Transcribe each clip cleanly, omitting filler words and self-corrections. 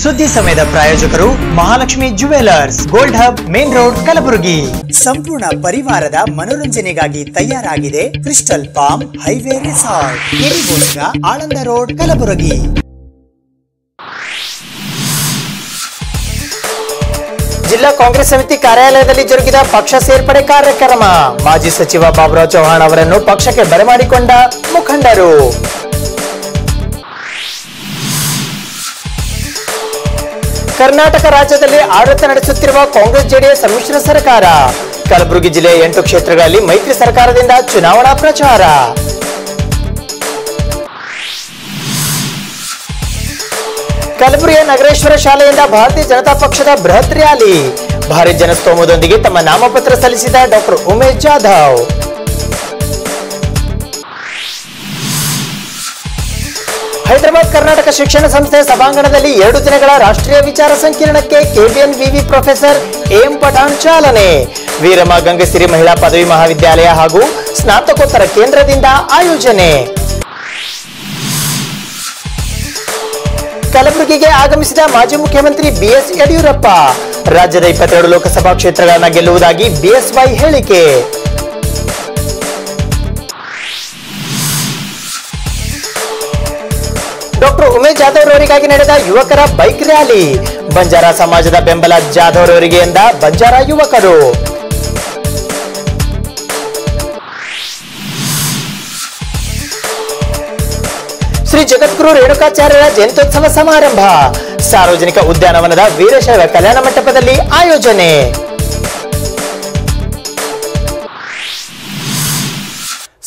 ಸುದ್ದಿ ಸಮಯದ ಪ್ರಾಯೋಜಕರು Mahalakshmi jewellers, gold hub, main road, Kalaburagi. ಸಂಪೂರ್ಣ ಪರಿವಾರದ ಮನೋರಂಜನೆಗಾಗಿ ತಯಾರಾಗಿದೆ ಕ್ರಿಸ್ಟಲ್ ಪಾಮ್ ಹೈವೇ ರೆಸಾರ್ಟ್, ಕೆರಿಗೋಸ್ಕರ, ಆಳಂದ ರೋಡ್, ಕಲಬುರಗಿ. ಜಿಲ್ಲಾ ಕಾಂಗ್ರೆಸ್ ಸಮಿತಿ ಕಾರ್ಯಾಲಯದಲ್ಲಿ ಜರುಗಿದ ಪಕ್ಷ ಸೇರ್ಪಡೆ ಕಾರ್ಯಕ್ರಮ. ಮಾಜಿ ಸಚಿವ ಬಾಬುರಾವ್ ಚೌಹಾಣ್ ಅವರನ್ನು ಪಕ್ಷಕ್ಕೆ ಬರಮಾಡಿಕೊಂಡ ಮುಖಂಡರು. ಕರ್ನಾಟಕ ರಾಜ್ಯದಲ್ಲಿ ಆಡಳಿತ ನಡೆಸುತ್ತಿರುವ ಕಾಂಗ್ರೆಸ್ ಜೆಡಿಎಸ್ ಸಮ್ಮಿಶ್ರ ಸರ್ಕಾರ. ಕಲಬುರಗಿ ಜಿಲ್ಲೆಯ 8 ಕ್ಷೇತ್ರಗಳಲ್ಲಿ ಮೈತ್ರಿ ಸರ್ಕಾರದಿಂದ ಚುನಾವಣಾ ಪ್ರಚಾರ. ಕಲಬುರಗಿಯ ನಗರೇಶ್ವರ ಶಾಲೆಯಿಂದ ಭಾರತೀಯ ಜನತಾ ಪಕ್ಷದ ಬೃಹತ್ ರ್ಯಾಲಿ. ಭಾರಿ ಜನಸ್ತೋಮದೊಂದಿಗೆ ತಮ್ಮ ನಾಮಪತ್ರ ಸಲ್ಲಿಸಿದ ಡಾಕ್ಟರ್ ಉಮೇಶ್ ಜಾಧವ್. ಹೈದರಾಬಾದ್ ಕರ್ನಾಟಕ ಶಿಕ್ಷಣ ಸಂಸ್ಥೆ ಸಭಾಂಗಣದಲ್ಲಿ 2 ದಿನಗಳ ರಾಷ್ಟ್ರೀಯ ವಿಚಾರ ಸಂಕಿರಣಕ್ಕೆ ಕೆಬಿಎನ್ ವಿವಿ ಪ್ರೊಫೆಸರ್ ಎಂ ಪಠಾಣ್ ಚಾಲನೆ. ವೀರಮ್ಮ ಗಂಗಸಿರಿ ಮಹಿಳಾ ಪದವಿ ಮಹಾವಿದ್ಯಾಲಯ ಹಾಗೂ ಸ್ನಾತಕೋತ್ತರ ಕೇಂದ್ರದಿಂದ ಆಯೋಜನೆ. ಕಲಬುರಗಿಗೆ ಆಗಮಿಸಿದ ಮಾಜಿ ಮುಖ್ಯಮಂತ್ರಿ ಬಿಎಸ್ ಯಡಿಯೂರಪ್ಪ. ರಾಜ್ಯದ 22 ಲೋಕಸಭಾ ಕ್ಷೇತ್ರಗಳನ್ನು ಗೆಲ್ಲುವುದಾಗಿ ಬಿಎಸ್ವೈ ಹೇಳಿಕೆ. ಡಾಕ್ಟರ್ ಉಮೇಶ್ ಜಾಧವ್ ಅವರಿಗಾಗಿ ನಡೆದ ಯುವಕರ ಬೈಕ್ ರ್ಯಾಲಿ. ಬಂಜಾರ ಸಮಾಜದ ಬೆಂಬಲ ಜಾಧವ್ ಅವರಿಗೆ ಎಂದ ಬಂಜಾರ ಯುವಕರು. ಶ್ರೀ ಜಗದ್ಗುರು ರೇಣುಕಾಚಾರ್ಯರ ಜಯಂತ್ಯೋತ್ಸವ ಸಮಾರಂಭ. ಸಾರ್ವಜನಿಕ ಉದ್ಯಾನವನದ ವೀರಶೈವ ಕಲ್ಯಾಣ ಮಂಟಪದಲ್ಲಿ ಆಯೋಜನೆ.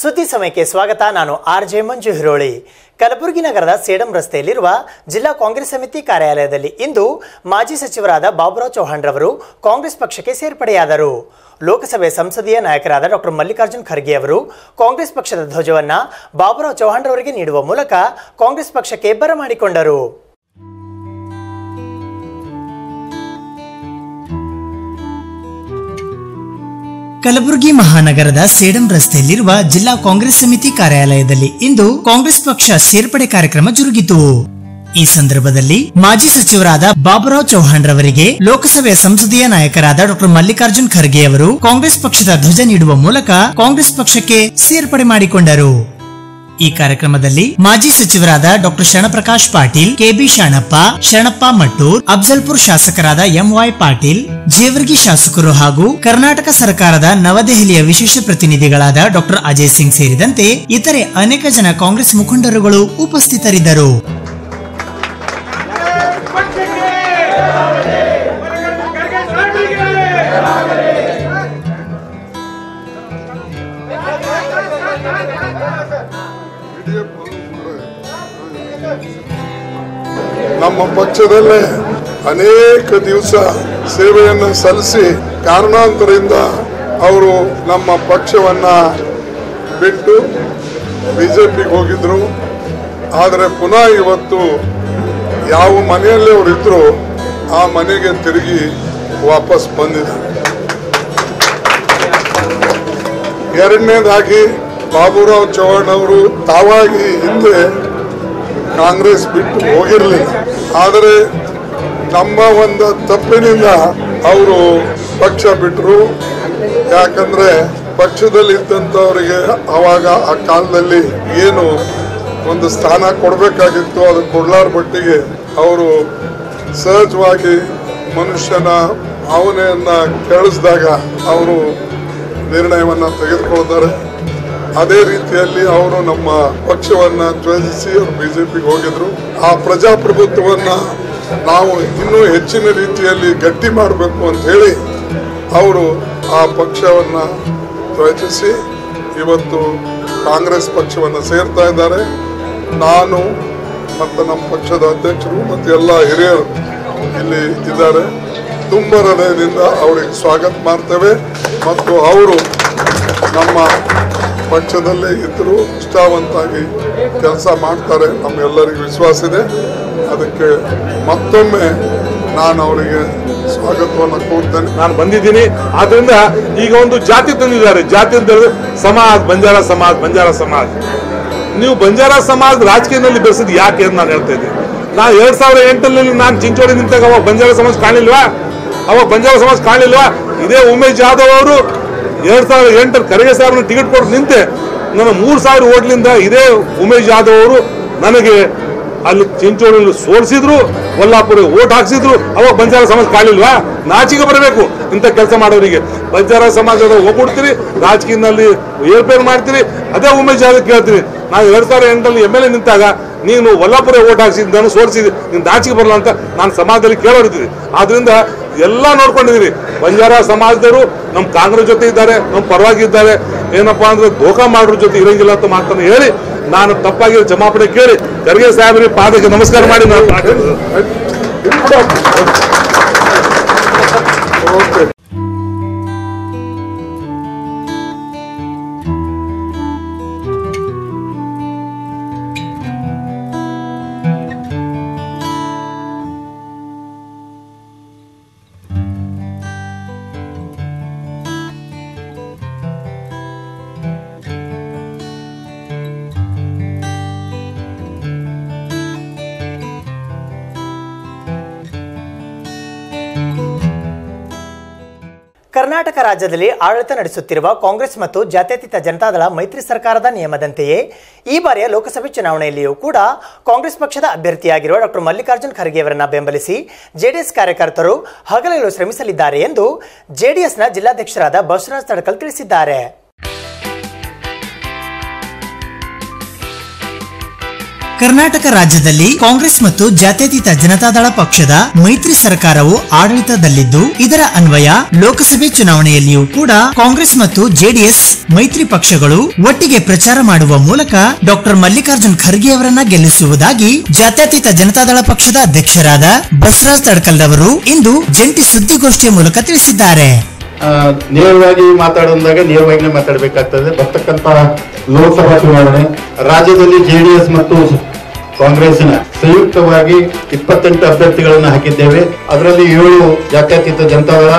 ಸುದ್ದಿ ಸಮಯಕ್ಕೆ ಸ್ವಾಗತ. ನಾನು ಆರ್ಜೆ ಮಂಜು ಹಿರೋಳಿ. ಕಲಬುರಗಿ ನಗರದ ಸೇಡಂ ರಸ್ತೆಯಲ್ಲಿರುವ ಜಿಲ್ಲಾ ಕಾಂಗ್ರೆಸ್ ಸಮಿತಿ ಕಾರ್ಯಾಲಯದಲ್ಲಿ ಇಂದು ಮಾಜಿ ಸಚಿವರಾದ ಬಾಬುರಾವ್ ಚೌಹಾಣ್ ರವರು ಕಾಂಗ್ರೆಸ್ ಪಕ್ಷಕ್ಕೆ ಸೇರ್ಪಡೆಯಾದರು. ಲೋಕಸಭೆ ಸಂಸದೀಯ ನಾಯಕರಾದ ಡಾಕ್ಟರ್ ಮಲ್ಲಿಕಾರ್ಜುನ್ ಖರ್ಗೆ ಅವರು ಕಾಂಗ್ರೆಸ್ ಪಕ್ಷದ ಧ್ವಜವನ್ನು ಬಾಬುರಾವ್ ಚೌಹಾಣ್ ರವರಿಗೆ ನೀಡುವ ಮೂಲಕ ಕಾಂಗ್ರೆಸ್ ಪಕ್ಷಕ್ಕೆ ಬರಮಾಡಿಕೊಂಡರು. ಕಲಬುರಗಿ ಮಹಾನಗರದ ಸೇಡಂ ರಸ್ತೆಯಲ್ಲಿರುವ ಜಿಲ್ಲಾ ಕಾಂಗ್ರೆಸ್ ಸಮಿತಿ ಕಾರ್ಯಾಲಯದಲ್ಲಿ ಇಂದು ಕಾಂಗ್ರೆಸ್ ಪಕ್ಷ ಸೇರ್ಪಡೆ ಕಾರ್ಯಕ್ರಮ ಜರುಗಿತು. ಈ ಸಂದರ್ಭದಲ್ಲಿ ಮಾಜಿ ಸಚಿವರಾದ ಬಾಬುರಾವ್ ಚೌಹಾಣ್ ರವರಿಗೆ ಲೋಕಸಭೆಯ ಸಂಸದೀಯ ನಾಯಕರಾದ ಡಾಕ್ಟರ್ ಮಲ್ಲಿಕಾರ್ಜುನ್ ಖರ್ಗೆ ಅವರು ಕಾಂಗ್ರೆಸ್ ಪಕ್ಷದ ಧ್ವಜ ನೀಡುವ ಮೂಲಕ ಕಾಂಗ್ರೆಸ್ ಪಕ್ಷಕ್ಕೆ ಸೇರ್ಪಡೆ ಮಾಡಿಕೊಂಡರು. ಈ ಕಾರ್ಯಕ್ರಮದಲ್ಲಿ ಮಾಜಿ ಸಚಿವರಾದ ಡಾಕ್ಟರ್ ಶರಣಪ್ರಕಾಶ್ ಪಾಟೀಲ್, ಕೆಬಿ ಶರಣಪ್ಪ ಮಟ್ಟೂರ್, ಅಫ್ಜಲ್ಪುರ್ ಶಾಸಕರಾದ ಎಂವೈ ಪಾಟೀಲ್, ಜೇವರ್ಗಿ ಶಾಸಕರು ಹಾಗೂ ಕರ್ನಾಟಕ ಸರ್ಕಾರದ ನವದೆಹಲಿಯ ವಿಶೇಷ ಪ್ರತಿನಿಧಿಗಳಾದ ಡಾಕ್ಟರ್ ಅಜಯ್ ಸಿಂಗ್ ಸೇರಿದಂತೆ ಇತರೆ ಅನೇಕ ಜನ ಕಾಂಗ್ರೆಸ್ ಮುಖಂಡರುಗಳು ಉಪಸ್ಥಿತರಿದ್ದರು. ನಮ್ಮ ಪಕ್ಷದಲ್ಲೇ ಅನೇಕ ದಿವಸ ಸೇವೆಯನ್ನು ಸಲ್ಲಿಸಿ ಕಾರಣಾಂತರದಿಂದ ಅವರು ನಮ್ಮ ಪಕ್ಷವನ್ನ ಬಿಟ್ಟು ಬಿಜೆಪಿಗೆ ಹೋಗಿದ್ರು. ಆದರೆ ಪುನಃ ಇವತ್ತು ಯಾವ ಮನೆಯಲ್ಲಿ ಅವರಿದ್ರು ಆ ಮನೆಗೆ ತಿರುಗಿ ವಾಪಸ್ ಬಂದಿದ್ದಾರೆ. ಎರಡನೇದಾಗಿ ಬಾಬುರಾವ್ ಚೌಹಾಣ್ ಅವರು ತಾವಾಗಿ ಹಿಂದೆ ಕಾಂಗ್ರೆಸ್ ಬಿಟ್ಟು ಹೋಗಿರಲಿಲ್ಲ. ಆದರೆ ನಮ್ಮ ಒಂದು ತಪ್ಪಿನಿಂದ ಅವರು ಪಕ್ಷ ಬಿಟ್ಟರು. ಯಾಕಂದ್ರೆ ಪಕ್ಷದಲ್ಲಿ ಇದ್ದಂಥವರಿಗೆ ಅವಾಗ ಆ ಕಾಲದಲ್ಲಿ ಏನು ಒಂದು ಸ್ಥಾನ ಕೊಡಬೇಕಾಗಿತ್ತು ಅದು ಕೊಡ್ಲಾರ ಮಟ್ಟಿಗೆ ಅವರು ಸಹಜವಾಗಿ ಮನುಷ್ಯನ ಭಾವನೆಯನ್ನು ಕೇಳಿಸಿದಾಗ ಅವರು ನಿರ್ಣಯವನ್ನು ತೆಗೆದುಕೊಳ್ತಾರೆ. ಅದೇ ರೀತಿಯಲ್ಲಿ ಅವರು ನಮ್ಮ ಪಕ್ಷವನ್ನು ತ್ಯಜಿಸಿ ಅವರು ಬಿಜೆಪಿಗೆ ಹೋಗಿದ್ರು. ಆ ಪ್ರಜಾಪ್ರಭುತ್ವವನ್ನು ನಾವು ಇನ್ನೂ ಹೆಚ್ಚಿನ ರೀತಿಯಲ್ಲಿ ಗಟ್ಟಿ ಮಾಡಬೇಕು ಅಂತ ಹೇಳಿ ಅವರು ಆ ಪಕ್ಷವನ್ನು ತ್ಯಜಿಸಿ ಇವತ್ತು ಕಾಂಗ್ರೆಸ್ ಪಕ್ಷವನ್ನು ಸೇರ್ತಾ ಇದ್ದಾರೆ. ನಾನು ಮತ್ತು ನಮ್ಮ ಪಕ್ಷದ ಅಧ್ಯಕ್ಷರು ಮತ್ತು ಎಲ್ಲ ಹಿರಿಯರು ಇಲ್ಲಿ ಇದ್ದಾರೆ. ತುಂಬ ಹೃದಯದಿಂದ ಅವರಿಗೆ ಸ್ವಾಗತ ಮಾಡ್ತೇವೆ ಮತ್ತು ಅವರು ನಮ್ಮ ಪಕ್ಷದಲ್ಲೇ ಇದ್ದರೂ ನಿಷ್ಠಾವಂತಾಗಿ ಕೆಲಸ ಮಾಡ್ತಾರೆ ನಮ್ಮೆಲ್ಲರಿಗೂ ವಿಶ್ವಾಸ ಇದೆ. ಅದಕ್ಕೆ ಮತ್ತೊಮ್ಮೆ ನಾನು ಅವರಿಗೆ ಸ್ವಾಗತವನ್ನು ಕೋರ್ತೇನೆ. ನಾನು ಬಂದಿದ್ದೀನಿ. ಆದ್ರಿಂದ ಈಗ ಒಂದು ಜಾತಿ ತಂದಿದ್ದಾರೆ. ಜಾತಿ ಅಂತ ಸಮಾಜ, ಬಂಜಾರ ಸಮಾಜ. ನೀವು ಬಂಜಾರ ಸಮಾಜ ರಾಜಕೀಯದಲ್ಲಿ ಬೆಳೆಸಿದ್ ಯಾಕೆ ಅಂತ ನಾನು ಹೇಳ್ತಾ ಇದ್ದೀನಿ. ನಾನು 2008 ನಾನು ಚಿಂಚೋಳಿ ನಿಂತಾಗ ಅವಾಗ ಬಂಜಾರ ಸಮಾಜ ಕಾಣಲಿಲ್ವಾ? ಇದೇ ಉಮೇಶ್ ಜಾಧವ್ ಅವರು 2008 ಖರ್ಗೆ ಸಾಹೇಬ್ನ ಟಿಕೆಟ್ ಕೊಟ್ಟು ನಿಂತೆ ನನ್ನ 3000 ಓಟ್ಲಿಂದ ಇದೇ ಉಮೇಶ್ ಜಾಧವ್ ಅವರು ನನಗೆ ಅಲ್ಲಿ ಚಿಂಚೋಳಿ ಸೋಲಿಸಿದ್ರು, ಕೊಲ್ಲಾಪುರ ಓಟ್ ಹಾಕ್ಸಿದ್ರು. ಅವಾಗ ಬಂಜಾರ ಸಮಾಜ ಕಾಣಲಿಲ್ವಾ? ನಾಚಿಕೆ ಬರಬೇಕು ಇಂಥ ಕೆಲಸ ಮಾಡೋರಿಗೆ. ಬಂಜಾರ ಸಮಾಜದ ಒಗ್ಗೂಡ್ತೀರಿ, ರಾಜಕೀಯದಲ್ಲಿ ಏರ್ಪೇರ್ ಮಾಡ್ತೀರಿ. ಅದೇ ಉಮೇಶ್ ಜಾಧವ್ ಕೇಳ್ತೀರಿ, ನಾನು 2008 MLA ನಿಂತಾಗ ನೀನು ಕೊಲ್ಲಾಪುರ ಓಟ್ ಹಾಕ್ಸಿದ್ ನಾನು ಸೋಲಿಸಿದ್ರಿ, ನೀನು ನಾಚಿಕೆ ಬರಲ್ಲ ಅಂತ ನಾನು ಸಮಾಜದಲ್ಲಿ ಕೇಳೋರಿದ್ದೀರಿ. ಆದ್ರಿಂದ ಎಲ್ಲ ನೋಡ್ಕೊಂಡಿದ್ದೀರಿ. ಬಂಜಾರ ಸಮಾಜದವರು ನಮ್ಮ ಕಾಂಗ್ರೆಸ್ ಜೊತೆ ಇದ್ದಾರೆ, ನಮ್ಮ ಪರವಾಗಿದ್ದಾರೆ. ಏನಪ್ಪಾ ಅಂದ್ರೆ ಧೋಕಾ ಮಾಡೋರ ಜೊತೆ ಇರಂಗಿಲ್ಲ ಅಂತ ಮಾತನ್ನು ಹೇಳಿ ನಾನು ತಪ್ಪಾಗಿ ಕ್ಷಮಾಪಣೆ ಕೇಳಿ ಖರ್ಗೆ ಸಾಹೇಬರಿಗೆ ಪಾದಕ್ಕೆ ನಮಸ್ಕಾರ ಮಾಡಿ ನಾನು ಕರ್ನಾಟಕ ರಾಜ್ಯದಲ್ಲಿ ಆಡಳಿತ ನಡೆಸುತ್ತಿರುವ ಕಾಂಗ್ರೆಸ್ ಮತ್ತು ಜಾತ್ಯತೀತ ಜನತಾದಳ ಮೈತ್ರಿ ಸರ್ಕಾರದ ನಿಯಮದಂತೆಯೇ ಈ ಬಾರಿಯ ಲೋಕಸಭೆ ಚುನಾವಣೆಯಲ್ಲಿಯೂ ಕೂಡ ಕಾಂಗ್ರೆಸ್ ಪಕ್ಷದ ಅಭ್ಯರ್ಥಿಯಾಗಿರುವ ಡಾಕ್ಟರ್ ಮಲ್ಲಿಕಾರ್ಜುನ್ ಖರ್ಗೆ ಅವರನ್ನು ಬೆಂಬಲಿಸಿ ಜೆಡಿಎಸ್ ಕಾರ್ಯಕರ್ತರು ಹಗಲಿರುಳು ಶ್ರಮಿಸಲಿದ್ದಾರೆ ಎಂದು ಜೆಡಿಎಸ್ನ ಜಿಲ್ಲಾಧ್ಯಕ್ಷರಾದ ಬಸವರಾಜ್ ತಡಕಲ್ ತಿಳಿಸಿದ್ದಾರೆ. ಕರ್ನಾಟಕ ರಾಜ್ಯದಲ್ಲಿ ಕಾಂಗ್ರೆಸ್ ಮತ್ತು ಜಾತ್ಯತೀತ ಜನತಾದಳ ಪಕ್ಷದ ಮೈತ್ರಿ ಸರ್ಕಾರವು ಆಡಳಿತದಲ್ಲಿದ್ದು, ಇದರ ಅನ್ವಯ ಲೋಕಸಭೆ ಚುನಾವಣೆಯಲ್ಲಿಯೂ ಕೂಡ ಕಾಂಗ್ರೆಸ್ ಮತ್ತು ಜೆಡಿಎಸ್ ಮೈತ್ರಿ ಪಕ್ಷಗಳು ಒಟ್ಟಿಗೆ ಪ್ರಚಾರ ಮಾಡುವ ಮೂಲಕ ಡಾಕ್ಟರ್ ಮಲ್ಲಿಕಾರ್ಜುನ್ ಖರ್ಗೆ ಅವರನ್ನ ಗೆಲ್ಲಿಸುವುದಾಗಿ ಜಾತ್ಯತೀತ ಜನತಾದಳ ಪಕ್ಷದ ಅಧ್ಯಕ್ಷರಾದ ಬಸವರಾಜ್ ತಡಕಲ್ ಅವರು ಇಂದು ಜಂಟಿ ಸುದ್ದಿಗೋಷ್ಠಿಯ ಮೂಲಕ ತಿಳಿಸಿದ್ದಾರೆ. ನೇರವಾಗಿ ಮಾತಾಡುವಾಗ ನೇರವಾಗಿ ಮಾತಾಡಬೇಕಾಗ್ತದೆ. ಬರ್ತಕ್ಕಂತ ಲೋಕಸಭಾ ಚುನಾವಣೆ ರಾಜ್ಯದಲ್ಲಿ ಜೆಡಿಎಸ್ ಮತ್ತು ಕಾಂಗ್ರೆಸ್ನ ಸಂಯುಕ್ತವಾಗಿ 28 ಅಭ್ಯರ್ಥಿಗಳನ್ನು ಹಾಕಿದ್ದೇವೆ. ಅದರಲ್ಲಿ 7 ಜಾತ್ಯತೀತ ಜನತಾದಳ,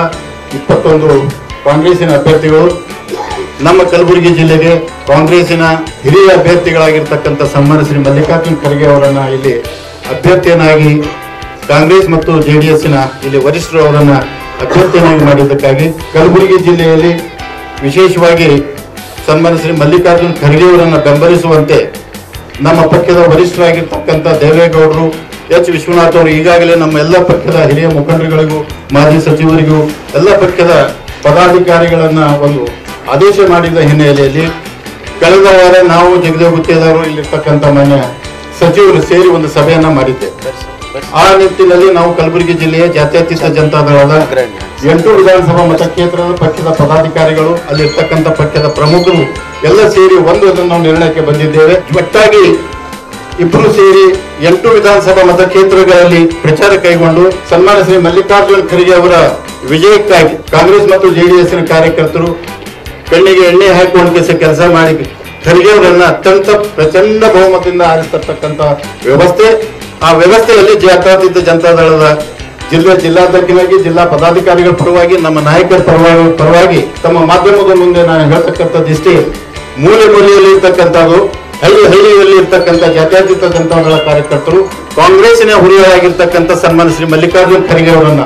21 ಕಾಂಗ್ರೆಸ್ಸಿನ ಅಭ್ಯರ್ಥಿಗಳು. ನಮ್ಮ ಕಲಬುರಗಿ ಜಿಲ್ಲೆಗೆ ಕಾಂಗ್ರೆಸ್ಸಿನ ಹಿರಿಯ ಅಭ್ಯರ್ಥಿಗಳಾಗಿರ್ತಕ್ಕಂಥ ಸನ್ಮಾನ್ಯ ಶ್ರೀ ಮಲ್ಲಿಕಾರ್ಜುನ್ ಖರ್ಗೆ ಅವರನ್ನ ಇಲ್ಲಿ ಅಭ್ಯರ್ಥಿಯನ್ನಾಗಿ, ಕಾಂಗ್ರೆಸ್ ಮತ್ತು ಜೆಡಿಎಸ್ನ ಇಲ್ಲಿ ವರಿಷ್ಠರು ಅವರನ್ನ ಅಭ್ಯರ್ಥಿಯನ್ನಾಗಿ ಮಾಡಿದ್ದಕ್ಕಾಗಿ ಕಲಬುರಗಿ ಜಿಲ್ಲೆಯಲ್ಲಿ ವಿಶೇಷವಾಗಿ ಸನ್ಮಾನ್ಯ ಶ್ರೀ ಮಲ್ಲಿಕಾರ್ಜುನ್ ಖರ್ಗೆ ಅವರನ್ನು ಬೆಂಬಲಿಸುವಂತೆ ನಮ್ಮ ಪಕ್ಷದ ವರಿಷ್ಠರಾಗಿರ್ತಕ್ಕಂಥ ದೇವೇಗೌಡರು, ಎಚ್ ವಿಶ್ವನಾಥ್ ಅವರು ಈಗಾಗಲೇ ನಮ್ಮ ಎಲ್ಲ ಪಕ್ಷದ ಹಿರಿಯ ಮುಖಂಡರುಗಳಿಗೂ, ಮಾಜಿ ಸಚಿವರಿಗೂ, ಎಲ್ಲ ಪಕ್ಷದ ಪದಾಧಿಕಾರಿಗಳನ್ನ ಒಂದು ಆದೇಶ ಮಾಡಿದ ಹಿನ್ನೆಲೆಯಲ್ಲಿ ಕಳೆದ ವಾರ ನಾವು ಜಗದೇವ್ ಗುತ್ತೇದಾರರು ಇಲ್ಲಿರ್ತಕ್ಕಂಥ ಮಾನ್ಯ ಸಚಿವರು ಸೇರಿ ಒಂದು ಸಭೆಯನ್ನ ಮಾಡಿದ್ದೇವೆ. ಆ ನಿಟ್ಟಿನಲ್ಲಿ ನಾವು ಕಲಬುರಗಿ ಜಿಲ್ಲೆಯ ಜಾತ್ಯತೀತ ಜನತಾದಳದ 8 ವಿಧಾನಸಭಾ ಮತಕ್ಷೇತ್ರದ ಪಕ್ಷದ ಪದಾಧಿಕಾರಿಗಳು, ಅಲ್ಲಿರ್ತಕ್ಕಂಥ ಪಕ್ಷದ ಪ್ರಮುಖರು ಎಲ್ಲ ಸೇರಿ ನಾವು ನಿರ್ಣಯಕ್ಕೆ ಬಂದಿದ್ದೇವೆ. ಒಟ್ಟಾಗಿ ಇಬ್ಬರು ಸೇರಿ 8 ವಿಧಾನಸಭಾ ಮತಕ್ಷೇತ್ರಗಳಲ್ಲಿ ಪ್ರಚಾರ ಕೈಗೊಂಡು ಸನ್ಮಾನ್ಯ ಶ್ರೀ ಮಲ್ಲಿಕಾರ್ಜುನ್ ಖರ್ಗೆ ಅವರ ವಿಜಯಕ್ಕಾಗಿ ಕಾಂಗ್ರೆಸ್ ಮತ್ತು ಜೆಡಿಎಸ್ನ ಕಾರ್ಯಕರ್ತರು ಕಣ್ಣಿಗೆ ಎಣ್ಣೆ ಹಾಕುವಂತೆ ಕೆಲಸ ಮಾಡಿ ಖರ್ಗೆ ಅವರನ್ನ ಅತ್ಯಂತ ಪ್ರಚಂಡ ಬಹುಮತದಿಂದ ಆರಿಸತಕ್ಕಂಥ ವ್ಯವಸ್ಥೆ. ಆ ವ್ಯವಸ್ಥೆಯಲ್ಲಿ ಜಾತ್ಯತೀತ ಜನತಾದಳದ ಜಿಲ್ಲಾಧ್ಯಕ್ಷರಾಗಿ, ಜಿಲ್ಲಾ ಪದಾಧಿಕಾರಿಗಳ ಪರವಾಗಿ, ನಮ್ಮ ನಾಯಕರ ಪರವಾಗಿ ತಮ್ಮ ಮಾಧ್ಯಮದ ಮುಂದೆ ನಾನು ಹೇಳ್ತಕ್ಕಂಥದ್ದು ಇಷ್ಟೇ. ಮೂಲೆಯಲ್ಲಿ ಇರ್ತಕ್ಕಂಥದ್ದು, ಹಳ್ಳಿಯಲ್ಲಿ ಇರ್ತಕ್ಕಂಥ ಜಾತ್ಯತೀತ ಜನತಾದಳ ಕಾರ್ಯಕರ್ತರು ಕಾಂಗ್ರೆಸ್ಸಿನ ಹುರಿಯಾಗಿರ್ತಕ್ಕಂಥ ಸನ್ಮಾನ್ಯ ಶ್ರೀ ಮಲ್ಲಿಕಾರ್ಜುನ್ ಖರ್ಗೆ ಅವರನ್ನ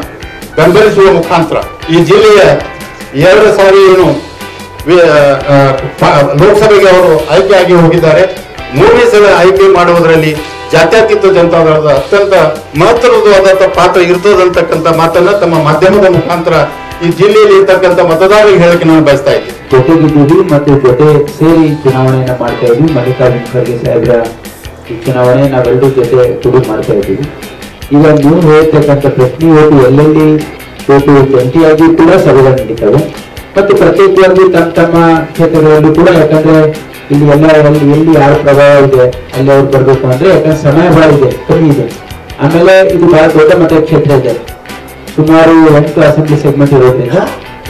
ಬೆಂಬಲಿಸುವ ಮುಖಾಂತರ ಈ ಜಿಲ್ಲೆಯ 2 ಸಾರಿ ಲೋಕಸಭೆಗೆ ಅವರು ಆಯ್ಕೆಯಾಗಿ ಹೋಗಿದ್ದಾರೆ. 3ನೇ ಸಲ ಆಯ್ಕೆ ಮಾಡುವುದರಲ್ಲಿ ಜಾತ್ಯತೀತ ಜನತಾದಳದ ಅತ್ಯಂತ ಮಹತ್ವವಾದ ಪಾತ್ರ ಇರ್ತದಂತಕ್ಕಂಥ ಮಾತನ್ನ ತಮ್ಮ ಮಾಧ್ಯಮದ ಮುಖಾಂತರ ಈ ಜಿಲ್ಲೆಯಲ್ಲಿ ಇರ್ತಕ್ಕಂಥ ಮತದಾರರಿಗೆ ಹೇಳಕ್ಕೆ ನಾನು ಬಯಸ್ತಾ ಇದ್ದೀನಿ. ಜೊತೆಗಿದ್ದೀವಿ ಮತ್ತು ಜೊತೆ ಸೇರಿ ಚುನಾವಣೆಯನ್ನ ಮಾಡ್ತಾ ಇದ್ವಿ. ಮಲ್ಲಿಕಾರ್ಜುನ್ ಖರ್ಗೆ ಸಾಹೇಬ್ರ ಈ ಚುನಾವಣೆ ನಾವೆಲ್ಲರೂ ಜೊತೆ ಕೂಡಿ ಮಾಡ್ತಾ ಇದ್ದೀವಿ. ಈಗ ನೀವು ಹೇಳ್ತಕ್ಕಂಥ ಪ್ರಶ್ನೆ ಇವತ್ತು ಎಲ್ಲೆಲ್ಲಿ ಇವತ್ತು ಜಂಟಿಯಾಗಿ ಕೂಡ ಸಭೆಗಳು ನಡೀತವೆ ಮತ್ತು ಪ್ರತ್ಯೇಕವಾಗಿ ತಮ್ಮ ಕ್ಷೇತ್ರಗಳಲ್ಲೂ ಕೂಡ, ಯಾಕಂದ್ರೆ ಇಲ್ಲಿ ಎಲ್ಲಿ ಯಾರ ಪ್ರಭಾವ ಇದೆ ಅಲ್ಲಿ ಅವ್ರು ಬರ್ಬೇಕು ಅಂದ್ರೆ, ಯಾಕಂದ್ರೆ ಸಮಯ ಬಹಳ ಇದೆ, ಕಮ್ಮಿ ಇದೆ. ಆಮೇಲೆ ಇದು ಬಹಳ ದೊಡ್ಡ ಮತಕ್ಷೇತ್ರ ಇದೆ, ಸುಮಾರು 8 ಅಸೆಂಬ್ಲಿ ಸೆಗ್ಮೆಂಟ್ ಇರೋದ್ರಿಂದ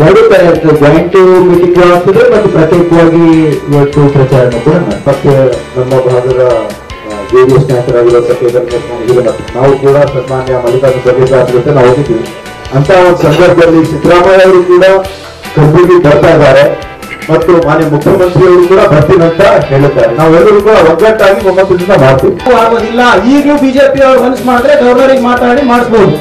2 ತರ ಇರ್ತದೆ. ಜಾಯಿಂಟ್ ಮೀಟಿಂಗ್ ಆಗ್ತದೆ ಮತ್ತು ಪ್ರತ್ಯೇಕವಾಗಿ ಇವತ್ತು ಪ್ರಚಾರ ಕೂಡ ಮತ್ತೆ ನಮ್ಮ ಭಾಗದ ಜೆಡಿಎಸ್ ನಾಯಕರಾಗಿರೋ ನಾವು ಕೂಡ ಸನ್ಮಾನ್ಯ ಮಲ್ಲಿಕಾರ್ಜುನ್ ಖರ್ಗೆ ಸಾಹೇಬ್ರ ಜೊತೆ ನಾವು ಹೋಗಿದ್ದೀವಿ. ಅಂತ ಒಂದು ಸಂದರ್ಭದಲ್ಲಿ ಸಿದ್ದರಾಮಯ್ಯ ಅವರು ಕೂಡ ಕಲಬುರಗಿ ಬರ್ತಾ ಇದ್ದಾರೆ. ಮತ್ತು ಮಾನ್ಯ ಮುಖ್ಯಮಂತ್ರಿಯವರು ಕೂಡ ಬರ್ತೀನಿ ಅಂತ ಹೇಳಿದ್ದಾರೆ. ನಾವೆಲ್ಲರೂ ಕೂಡ ಒಗ್ಗಟ್ಟಾಗಿ ಒಮ್ಮತದಿಂದ ಮಾಡ್ತೀವಿ. ಆಗೋದಿಲ್ಲ. ಈಗಲೂ ಬಿಜೆಪಿ ಅವರು ಮನಸ್ಸು ಮಾಡಿದ್ರೆ ಗವರ್ನರಿಗೆ ಮಾತಾಡಿ ಮಾಡಿಸ್ಬೋದು,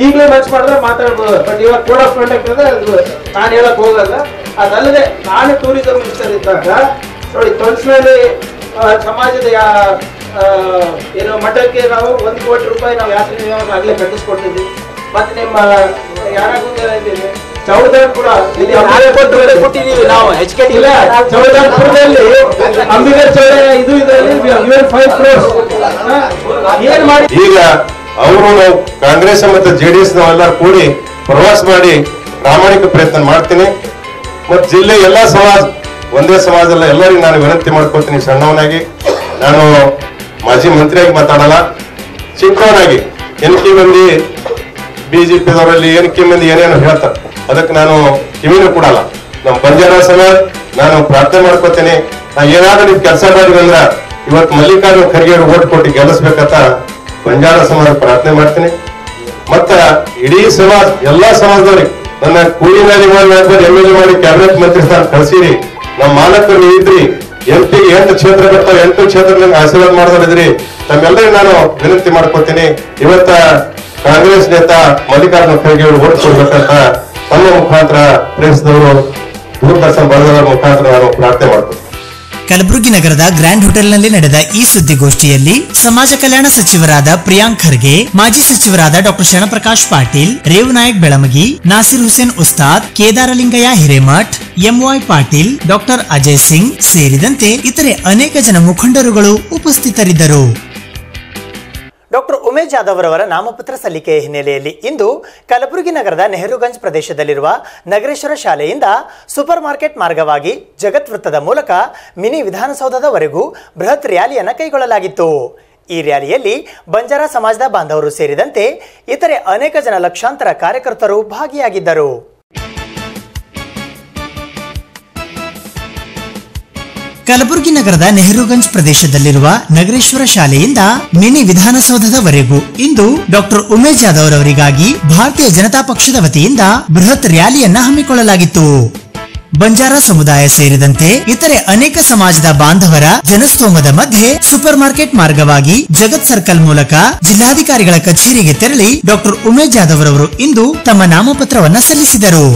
ಈಗಲೂ ಮನಸ್ಸು ಮಾಡಿದ್ರೆ ಮಾತಾಡ್ಬೋದು. ಬಟ್ ಇವಾಗ ಕೋಡ್ ಆಫ್ ಕಾಂಡಕ್ಟ್ ಅಂದ್ರೆ ಅದು ನಾನು ಹೇಳಕ್ ಹೋಗಲ್ಲ. ಅದಲ್ಲದೆ ನಾನು ಟೂರಿಸಂ ಮಿನಿಸ್ಟರ್ ಇದ್ದಾಗ ನೋಡಿ, ತೊಣಸ್ನಲ್ಲಿ ಸಮಾಜದ ಏನು ಮಠಕ್ಕೆ ನಾವು 1 ಕೋಟಿ ರೂಪಾಯಿ ನಾವು ಯಾತ್ರೆ ಆಗ್ಲೇ ಕಟ್ಟಿಸ್ಕೊಟ್ಟಿದ್ವಿ. ಮತ್ತೆ ನಿಮ್ಮ ಯಾರಾಗಿದ್ದೀವಿ ಚೌಡಾನ್ ಕೂಡ ಕೊಟ್ಟಿದ್ದೀವಿ ನಾವು. ಇಲ್ಲ, ಚೌಡಾನ್ಪುರದಲ್ಲಿ ಅಂಬಿಗರ್ ಚೌಡ ಇದು ಇದರಲ್ಲಿ 5 crores ಏನ್ ಮಾಡಿ. ಈಗ ಅವರು ನಾವು ಕಾಂಗ್ರೆಸ್ ಮತ್ತು JDS ನಾವೆಲ್ಲರೂ ಕೂಡಿ ಪ್ರವಾಸ ಮಾಡಿ ಪ್ರಾಮಾಣಿಕ ಪ್ರಯತ್ನ ಮಾಡ್ತೀನಿ. ಮತ್ತು ಜಿಲ್ಲೆ ಎಲ್ಲಾ ಸಮಾಜ, ಒಂದೇ ಸಮಾಜ ಅಲ್ಲ, ಎಲ್ಲರಿಗೂ ನಾನು ವಿನಂತಿ ಮಾಡ್ಕೊತೀನಿ. ಸಣ್ಣವನಾಗಿ ನಾನು ಮಾಜಿ ಮಂತ್ರಿಯಾಗಿ ಮಾತಾಡಲ್ಲ, ಚಿಕ್ಕವನಾಗಿ ಎನ್ಕೆ ಮಂದಿ ಬಿಜೆಪಿದವರಲ್ಲಿ ಎನ್ಕೆ ಮಂದಿ ಏನೇನು ಹೇಳ್ತಾರೆ ಅದಕ್ಕೆ ನಾನು ಕಿವಿನೂ ಕೊಡಲ್ಲ. ನಮ್ಮ ಬಂಜಾರ ಸಮಾಜ ನಾನು ಪ್ರಾರ್ಥನೆ ಮಾಡ್ಕೊತೀನಿ. ನಾ ಏನಾದ್ರೂ ನೀವು ಕೆಲಸ ಮಾಡಿದ್ರೆ ಅಂದ್ರ ಇವತ್ತು ಮಲ್ಲಿಕಾರ್ಜುನ ಖರ್ಗೆ ಓಟ್ ಕೊಟ್ಟು ಗೆಲ್ಲಿಸ್ಬೇಕಂತ ಬಂಜಾರ ಸಮಾಜ ಪ್ರಾರ್ಥನೆ ಮಾಡ್ತೀನಿ. ಮತ್ತ ಇಡೀ ಸಮಾಜ, ಎಲ್ಲಾ ಸಮಾಜದವ್ರಿಗೆ ನನ್ನ ಕೂಲಿನಲ್ಲಿ MLA ಮಾಡಿ ಕ್ಯಾಬಿನೆಟ್ ಮಂತ್ರಿ ಸ್ಥಾನ ಕಳಿಸಿರಿ. ನಮ್ಮ ಮಾಲಕರು ಇದ್ರಿ, MP 8 ಕ್ಷೇತ್ರ ಬರ್ತಾವ, 8 ಕ್ಷೇತ್ರದಲ್ಲಿ ಆಶೀರ್ವಾದ ಮಾಡಿದ್ರಿ. ತಮ್ಮೆಲ್ಲರಿಗೂ ನಾನು ವಿನಂತಿ ಮಾಡ್ಕೊತೀನಿ. ಇವತ್ತ ಕಾಂಗ್ರೆಸ್ ನೇತಾ ಮಲ್ಲಿಕಾರ್ಜುನ ಖರ್ಗೆ ಅವರು ಓಟ್ ಕೊಡ್ಬೇಕಂತ ತಮ್ಮ ಮುಖಾಂತರ ಪ್ರೇರಿಸಿದವರು ದೂರದರ್ಶನ ಬರೆದವರ ಮುಖಾಂತರ ನಾನು ಪ್ರಾರ್ಥನೆ ಮಾಡ್ತೀನಿ. ಕಲಬುರಗಿ ನಗರದ ಗ್ರ್ಯಾಂಡ್ ಹೋಟೆಲ್ನಲ್ಲಿ ನಡೆದ ಈ ಸುದ್ದಿಗೋಷ್ಠಿಯಲ್ಲಿ ಸಮಾಜ ಕಲ್ಯಾಣ ಸಚಿವರಾದ ಪ್ರಿಯಾಂಕ್ ಖರ್ಗೆ, ಮಾಜಿ ಸಚಿವರಾದ doctor Sharanprakash Patil, Revanayak Belamagi, Nasir Hussain Ustad, Kedarlingaiah Hiremath, MY Patil, doctor Ajay Singh ಸೇರಿದಂತೆ ಇತರೆ ಅನೇಕ ಜನ ಮುಖಂಡರುಗಳು ಉಪಸ್ಥಿತರಿದ್ದರು. ಡಾಕ್ಟರ್ ಉಮೇಶ್ ಜಾಧವ್ ಅವರ ನಾಮಪತ್ರ ಸಲ್ಲಿಕೆಯ ಹಿನ್ನೆಲೆಯಲ್ಲಿ ಇಂದು ಕಲಬುರಗಿ ನಗರದ ನೆಹರುಗಂಜ್ ಪ್ರದೇಶದಲ್ಲಿರುವ ನಗರೇಶ್ವರ ಶಾಲೆಯಿಂದ ಸೂಪರ್ ಮಾರ್ಕೆಟ್ ಮಾರ್ಗವಾಗಿ ಜಗತ್ ವೃತ್ತದ ಮೂಲಕ ಮಿನಿ ವಿಧಾನಸೌಧದವರೆಗೂ ಬೃಹತ್ ರ್ಯಾಲಿಯನ್ನು ಕೈಗೊಳ್ಳಲಾಗಿತ್ತು. ಈ ರ್ಯಾಲಿಯಲ್ಲಿ ಬಂಜಾರ ಸಮಾಜದ ಬಾಂಧವರು ಸೇರಿದಂತೆ ಇತರೆ ಅನೇಕ ಜನ ಲಕ್ಷಾಂತರ ಕಾರ್ಯಕರ್ತರು ಭಾಗಿಯಾಗಿದ್ದರು. ಕಲಬುರಗಿ ನಗರದ ನೆಹರುಗಂಜ್ ಪ್ರದೇಶದಲ್ಲಿರುವ ನಗರೇಶ್ವರ ಶಾಲೆಯಿಂದ ಮಿನಿ ವಿಧಾನಸೌಧದವರೆಗೂ ಇಂದು ಡಾಕ್ಟರ್ ಉಮೇಶ್ ಜಾಧವ್ ಅವರಿಗಾಗಿ ಭಾರತೀಯ ಜನತಾ ಪಕ್ಷದ ವತಿಯಿಂದ ಬೃಹತ್ ರ್ಯಾಲಿಯನ್ನ ಹಮ್ಮಿಕೊಳ್ಳಲಾಗಿತ್ತು. ಬಂಜಾರ ಸಮುದಾಯ ಸೇರಿದಂತೆ ಇತರೆ ಅನೇಕ ಸಮಾಜದ ಬಾಂಧವರ ಜನಸ್ತೋಮದ ಮಧ್ಯೆ ಸೂಪರ್ ಮಾರ್ಕೆಟ್ ಮಾರ್ಗವಾಗಿ ಜಗತ್ ಸರ್ಕಲ್ ಮೂಲಕ ಜಿಲ್ಲಾಧಿಕಾರಿಗಳ ಕಚೇರಿಗೆ ತೆರಳಿ ಡಾಕ್ಟರ್ ಉಮೇಶ್ ಜಾಧವ್ ಅವರು ಇಂದು ತಮ್ಮ ನಾಮಪತ್ರವನ್ನ ಸಲ್ಲಿಸಿದರು.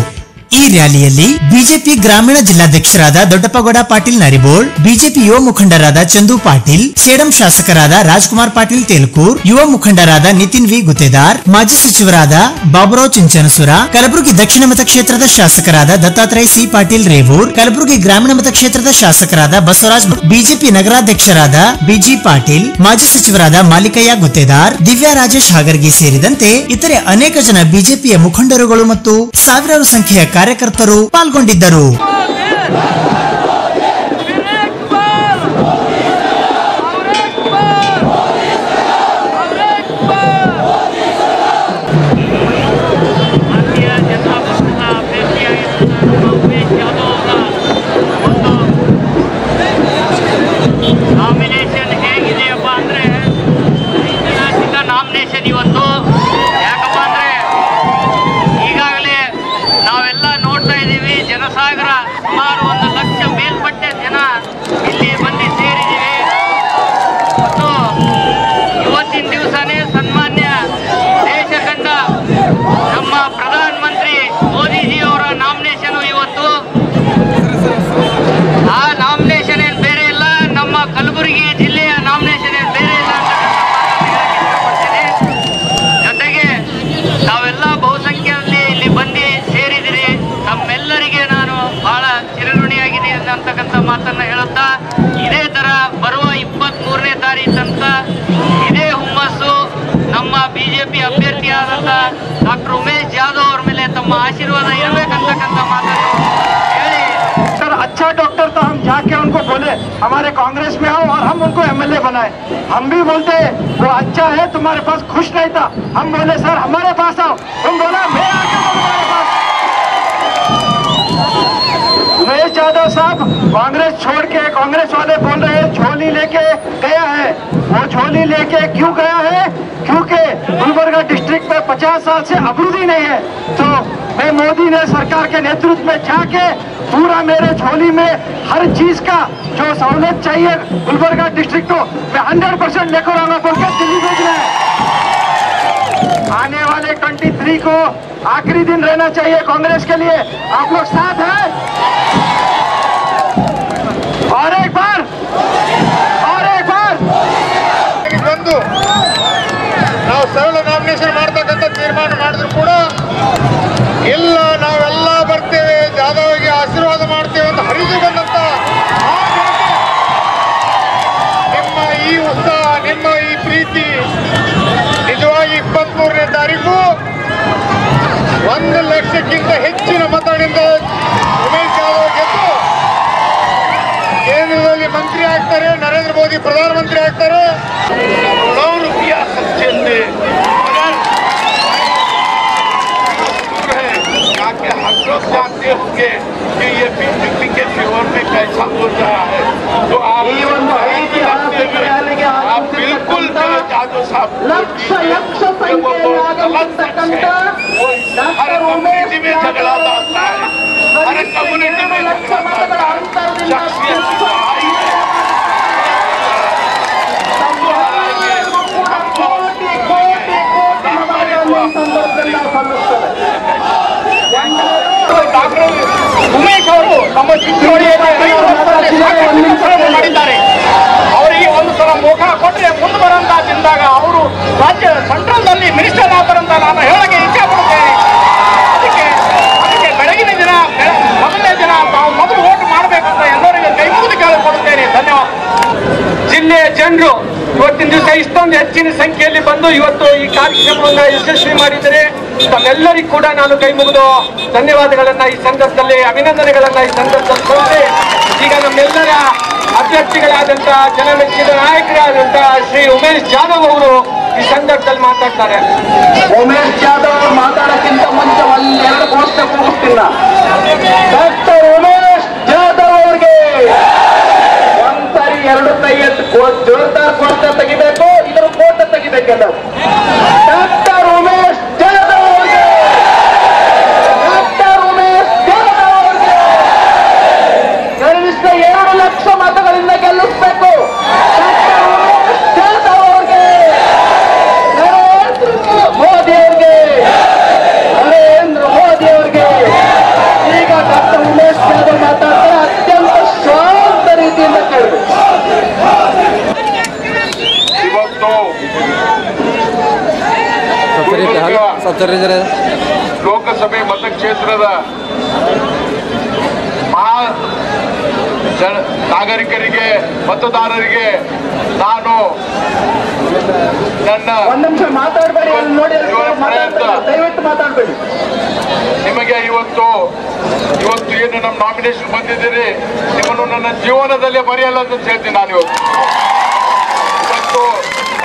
ಈ ರ್ಯಾಲಿಯಲ್ಲಿ ಬಿಜೆಪಿ ಗ್ರಾಮೀಣ ಜಿಲ್ಲಾಧ್ಯಕ್ಷರಾದ ದೊಡ್ಡಪ್ಪಗೌಡ ಪಾಟೀಲ್ ನರಿಬೋಳ್, ಬಿಜೆಪಿ ಯುವ ಮುಖಂಡರಾದ ಚಂದು ಪಾಟೀಲ್, ಸೇಡಂ ಶಾಸಕರಾದ ರಾಜ್ಕುಮಾರ್ ಪಾಟೀಲ್ ತೇಲ್ಕೂರ್, ಯುವ ಮುಖಂಡರಾದ ನಿತಿನ್ ವಿ ಗುತ್ತೇದಾರ್, ಮಾಜಿ ಸಚಿವರಾದ ಬಾಬುರಾವ್ ಚಿಂಚನಸುರ, ಕಲಬುರಗಿ ದಕ್ಷಿಣ ಮತಕ್ಷೇತ್ರದ ಶಾಸಕರಾದ ದತ್ತಾತ್ರೇಯ ಸಿ ಪಾಟೀಲ್ ರೇವೂರ್, ಕಲಬುರಗಿ ಗ್ರಾಮೀಣ ಮತಕ್ಷೇತ್ರದ ಶಾಸಕರಾದ ಬಸವರಾಜ್, ಬಿಜೆಪಿ ನಗರಾಧ್ಯಕ್ಷರಾದ ಬಿಜಿ ಪಾಟೀಲ್, ಮಾಜಿ ಸಚಿವರಾದ ಮಾಲಿಕಯ್ಯ ಗುತ್ತೇದಾರ್, ದಿವ್ಯಾ ರಾಜೇಶ್ ಹಾಗರ್ಗಿ ಸೇರಿದಂತೆ ಇತರೆ ಅನೇಕ ಜನ ಬಿಜೆಪಿಯ ಮುಖಂಡರುಗಳು ಮತ್ತು ಸಾವಿರಾರು ಸಂಖ್ಯೆಯ ಕಾರ್ಯಕರ್ತರು ಪಾಲ್ಗೊಂಡಿದ್ದರು. ನಾಮಿನೇಷನ್ ಹೇಗಿದೆಯಪ್ಪ ಅಂದ್ರೆ ಐತಿಹಾಸಿಕ ನಾಮಿನೇಷನ್ ಇವತ್ತು. ಯಾಕಪ್ಪ ಅಂದ್ರೆ ಈಗಾಗಲೇ ನಾವೆಲ್ಲ ನೋಡ್ತಾ ಇದ್ದೀವಿ, ಜನಸಾಗರ ಸುಮಾರು 1 ಲಕ್ಷ ಮೇಲ್ಪಟ್ಟೆ ಜನ ಇಲ್ಲಿ ಬಂದು ಸೇರಿದ್ದೀವಿ. ಮತ್ತು ಇವತ್ತಿನ ದಿವಸನೇ ಸನ್ಮಾನ್ಯ ದೇಶ ಕಂಡ ನಮ್ಮ ಪ್ರಧಾನ ಮಂತ್ರಿ ಮೋದಿಜಿಯವರ ನಾಮಿನೇಷನ್ ಇವತ್ತು. ಆ ನಾಮಿನೇಷನ್ ಏನು ಬೇರೆ ಇಲ್ಲ, ನಮ್ಮ ಕಲಬುರಗಿ ಜಿಲ್ಲೆಯ ನಾಮಿನೇಷನ್ ಏನು ಬೇರೆ ಇಲ್ಲ ಅಂತ ಇಷ್ಟಪಡ್ತೀನಿ. ಜೊತೆಗೆ ತಾವೆಲ್ಲ ಬಹುಸಂಖ್ಯೆಯಲ್ಲಿ ಇಲ್ಲಿ ಬಂದು ಸೇರಿದಿರಿ, ತಮ್ಮೆಲ್ಲರಿಗೆ ನಾನು ಬಹಳ ಚಿರಋಣಿಯಾಗಿದ್ದೀನಿ ಅಂತಕ್ಕಂಥ ಮಾತನ್ನ ಹೇಳುತ್ತಾ, ಇದೇ ತರ ಬರುವ 23ನೇ ತಾರೀಕು ತನಕ ಇದೇ ಹುಮ್ಮಸ್ಸು ನಮ್ಮ ಬಿಜೆಪಿ ಅಭ್ಯರ್ಥಿಯಾದಂಥ ಡಾಕ್ಟರ್ ಉಮೇಶ್ ಜಾಧವ್ ಅವ್ರ ಮೇಲೆ ತಮ್ಮ ಆಶೀರ್ವಾದ ಇರಬೇಕಂತಕ್ಕಂಥ ಮಾತನ್ನು ಹೇಳಿ, सर अच्छा डॉक्टर तो हम जाके उनको बोले हमारे कांग्रेस में आओ और हम उनको MLA बनाए. हम भी बोलते वो अच्छा है, तुम्हारे पास खुश नहीं था. हम बोले सर हमारे पास आओ. तुम बोला मैं आके तुम्हारे पास. उमेश यादव साहब कांग्रेस छोड़ के, कांग्रेस वाले बोल रहे हैं झोली लेके गया है. वो झोली लेके क्यों गया है? क्योंकि गुलबर्गा डिस्ट्रिक्ट में 50 साल से अभिवृद्धि नहीं है. तो मैं मोदी ने सरकार के नेतृत्व में जाके पूरा मेरे झोली में हर चीज का जो सहूलियत चाहिए गुलबर्गा डिस्ट्रिक्ट को मैं 100% लेकर आऊंगा बोल के दिल्ली भेजना है। आने वाले 23 को आखिरी दिन रहना चाहिए कांग्रेस के लिए। आप लोग साथ हैं? और एक बार ಬಂದು ನಾವು ಸರಳ ನಾಮಿನೇಷನ್ ಮಾಡ್ತಕ್ಕಂಥ ತೀರ್ಮಾನ ಮಾಡಿದ್ರು ಕೂಡ ಇಲ್ಲ ನಾವೆಲ್ಲ ಬರ್ತೇವೆ ಜಾಧವ್ಗೆ ಆಶೀರ್ವಾದ ಮಾಡ್ತೇವೆ ಅಂತ ಹರಿದು ಬಂದಂತ ನಿಮ್ಮ ಈ ಉತ್ಸಾಹ, ನಿಮ್ಮ ಈ ಪ್ರೀತಿ ನಿಜವಾಗಿ 23ನೇ ತಾರೀಕು 1 ಲಕ್ಷಕ್ಕಿಂತ ಹೆಚ್ಚಿನ ಮತಗಳಿಂದ ಉಮೇಶ್ ಜಾಧವ್ ಗೆದ್ದು ಕೇಂದ್ರದಲ್ಲಿ ಮಂತ್ರಿ ಆಗ್ತಾರೆ, ನರೇಂದ್ರ ಮೋದಿ ಪ್ರಧಾನಮಂತ್ರಿ ಆಗ್ತಾರೆ। जानते होंगे कि ये बीजेपी के फेवर में कैसा बोल रहा है, तो आप बिल्कुल जादव साहब हर कम्युनिटी में झगड़ा डालता है, हर कम्युनिटी में ಉಮೇಶ್ ಅವರು ತಮ್ಮ ಚಿಂಚೋಳಿಯಲ್ಲಿ ಮಾಡಿದ್ದಾರೆ। ಅವರಿಗೆ ಒಂದು ಸಲ ಮೋಕ ಕೊಟ್ಟರೆ ಮುಂದೆ ಬರಂತ ತಿಂದಾಗ ಅವರು ರಾಜ್ಯ ಸೆಂಟ್ರಲ್ನಲ್ಲಿ ಮಿನಿಸ್ಟರ್ ಆಗ್ತಾರಂತ ನಾನು ಹೇಳಕ್ಕೆ ಇಚ್ಛೆ ಪಡ್ತೇನೆ। ಅದಕ್ಕೆ ಬೆಳಗಿನ ದಿನ ಮೊದಲನೇ ದಿನ ತಾವು ಮೊದಲು ವೋಟ್ ಮಾಡಬೇಕಂತ ಎಲ್ಲರಿಗೂ ಕೈ ಮುಗಿದು ಕೇಳಿಕೊಡುತ್ತೇನೆ। ಧನ್ಯವಾದ। ಜಿಲ್ಲೆಯ ಜನರು ಇವತ್ತಿನ ದಿವಸ ಇಷ್ಟೊಂದು ಹೆಚ್ಚಿನ ಸಂಖ್ಯೆಯಲ್ಲಿ ಬಂದು ಇವತ್ತು ಈ ಕಾರ್ಯಕ್ರಮವನ್ನು ಯಶಸ್ವಿ ಮಾಡಿದರೆ ತಮ್ಮೆಲ್ಲರಿಗೂ ಕೂಡ ನಾನು ಕೈ ಮುಗಿದು ಧನ್ಯವಾದಗಳನ್ನ ಈ ಸಂದರ್ಭದಲ್ಲಿ, ಅಭಿನಂದನೆಗಳನ್ನ ಈ ಸಂದರ್ಭದಲ್ಲಿ ಕೊಟ್ಟೆ ಈಗ ನಮ್ಮೆಲ್ಲರ ಅಭ್ಯರ್ಥಿಗಳಾದಂತಹ ಜನಮೆಚ್ಚಿನ ನಾಯಕರಾದಂತಹ ಶ್ರೀ ಉಮೇಶ್ ಜಾಧವ್ ಅವರು ಈ ಸಂದರ್ಭದಲ್ಲಿ ಮಾತಾಡ್ತಾರೆ। ಉಮೇಶ್ ಜಾಧವ್ ಅವರು ಮಾತಾಡಕ್ಕಿಂತ ಮುಂಚೆ ಒಂದೆರಡು ಘೋಷಣೆ ಕೂಗಿಸ್ತಿಲ್ಲ। ಡಾಕ್ಟರ್ ಉಮೇಶ್ ಜಾಧವ್ ಅವರಿಗೆ ಒಂದ್ಸರಿ 2 ಕೈ ಎತ್ತು ಜೋರ್ದಾರ್ ಕೋಟ ತೆಗಿಬೇಕು, ಇದರ ಕೋಟ ತೆಗಿಬೇಕೆಲ್ಲ। ಡಾಕ್ಟರ್ ಉಮೇಶ್ ಜಾಧವ್ ಅವರಿಗೆ, ಡಾಕ್ಟರ್ ಉಮೇಶ್ ಜಾಧವ್ ಅವರಿಗೆ ಕನಿಷ್ಠ 2 ಲಕ್ಷ ಮತಗಳಿಂದ ಗೆಲ್ಲಿಸಬೇಕು। ಡಾಕ್ಟರ್ ಉಮೇಶ್ ಜಾಧವ್ ಅವರಿಗೆ, ನರೇಂದ್ರ ಮೋದಿ ಅವರಿಗೆ, ನರೇಂದ್ರ ಮೋದಿ ಅವರಿಗೆ ಈಗ ಡಾಕ್ಟರ್ ಉಮೇಶ್ ಜಾಧವ್ ಮಾತಾಡ್ತಾರೆ, ಅತ್ಯಂತ ಶಾಂತ ರೀತಿಯಿಂದ ಕೇಳಬೇಕು। ಇವತ್ತು ಲೋಕಸಭೆ ಮತಕ್ಷೇತ್ರದ ನಾಗರಿಕರಿಗೆ, ಮತದಾರರಿಗೆ ನಾನು ನನ್ನ ಮಾತಾಡಬೇಡಿ, ದಯವಿಟ್ಟು ಮಾತಾಡಬೇಡಿ। ನಿಮಗೆ ಇವತ್ತು ಏನು ನಮ್ಮ ನಾಮಿನೇಷನ್ ಬಂದಿದ್ದೀರಿ, ನಿಮ್ಮನ್ನು ನನ್ನ ಜೀವನದಲ್ಲೇ ಮರೆಯಲ್ಲ ಅಂತ ಹೇಳ್ತೀನಿ ನಾನು ಇವತ್ತು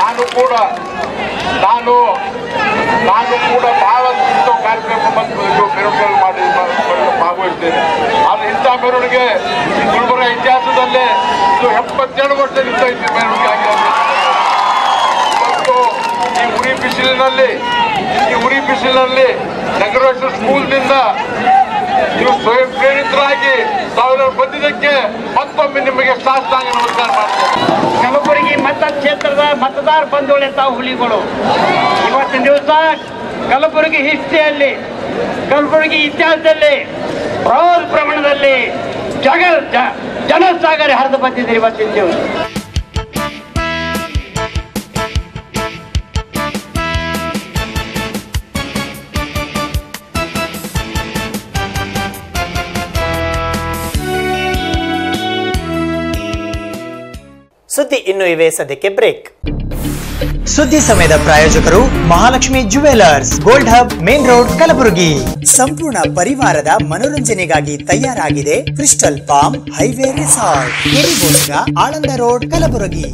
ನಾನು ಕೂಡ ಬಹಳ ಕಾರ್ಯಕ್ರಮ ಮೆರವಣಿಗೆ ಮಾಡಿ ಭಾಗವಹಿಸ್ತೇನೆ। ಆದ್ರೆ ಇಂಥ ಮೆರವಣಿಗೆ ಗುಲ್ಬರ್ಗ ಇತಿಹಾಸದಲ್ಲೇ ಇದು 72 ವರ್ಷದಿಂದ ಇತ್ತು ಮೆರವಣಿಗೆ ಆಗಿರೋದು। ಇವತ್ತು ಈ ಉರಿ ಬಿಸಿಲಿನಲ್ಲಿ ನಗರೇಶ್ವರ ಸ್ಕೂಲ್ನಿಂದ ನೀವು ಸ್ವಯಂ ಪ್ರೇರಿತರಾಗಿ ತಾವು ಬಂದಿದ್ದಕ್ಕೆ ಮತ್ತೊಮ್ಮೆ ನಿಮಗೆ ಸಾಷ್ಟಾಂಗ ನಮಸ್ಕಾರ ಮಾಡ್ತೇನೆ। ಕಲಬುರಗಿ ಮತಕ್ಷೇತ್ರದ ಮತದಾರ ಬಂಧುಗಳೇ ತಾವು ಹುಲಿಗಳು, ಇವತ್ತಿನ ದಿವಸ ಕಲಬುರಗಿ ಹಿಸ್ಟ್ರಿಯಲ್ಲಿ, ಕಲಬುರಗಿ ಇತಿಹಾಸದಲ್ಲಿ ಬೃಹತ್ ಪ್ರಮಾಣದಲ್ಲಿ ಜನಸಾಗರ ಹರಿದು ಬಂದಿದ್ದೀರಿ ಇವತ್ತಿನ ದಿವಸ। ಸುದ್ದಿ ಇನ್ನು ಇವೆ, ಸದ್ಯಕ್ಕೆ ಬ್ರೇಕ್। ಸುದ್ದಿ ಸಮಯದ ಪ್ರಾಯೋಜಕರು Mahalakshmi jewellers, gold hub, main road, Kalaburagi. ಸಂಪೂರ್ಣ ಪರಿವಾರದ ಮನೋರಂಜನೆಗಾಗಿ ತಯಾರಾಗಿದೆ ಕ್ರಿಸ್ಟಲ್ ಪಾಮ್ ಹೈವೇ ರೆಸಾರ್ಟ್, ಕೆರಿಬೋಸ್ಗ, ಆಳಂದ ರೋಡ್, ಕಲಬುರಗಿ।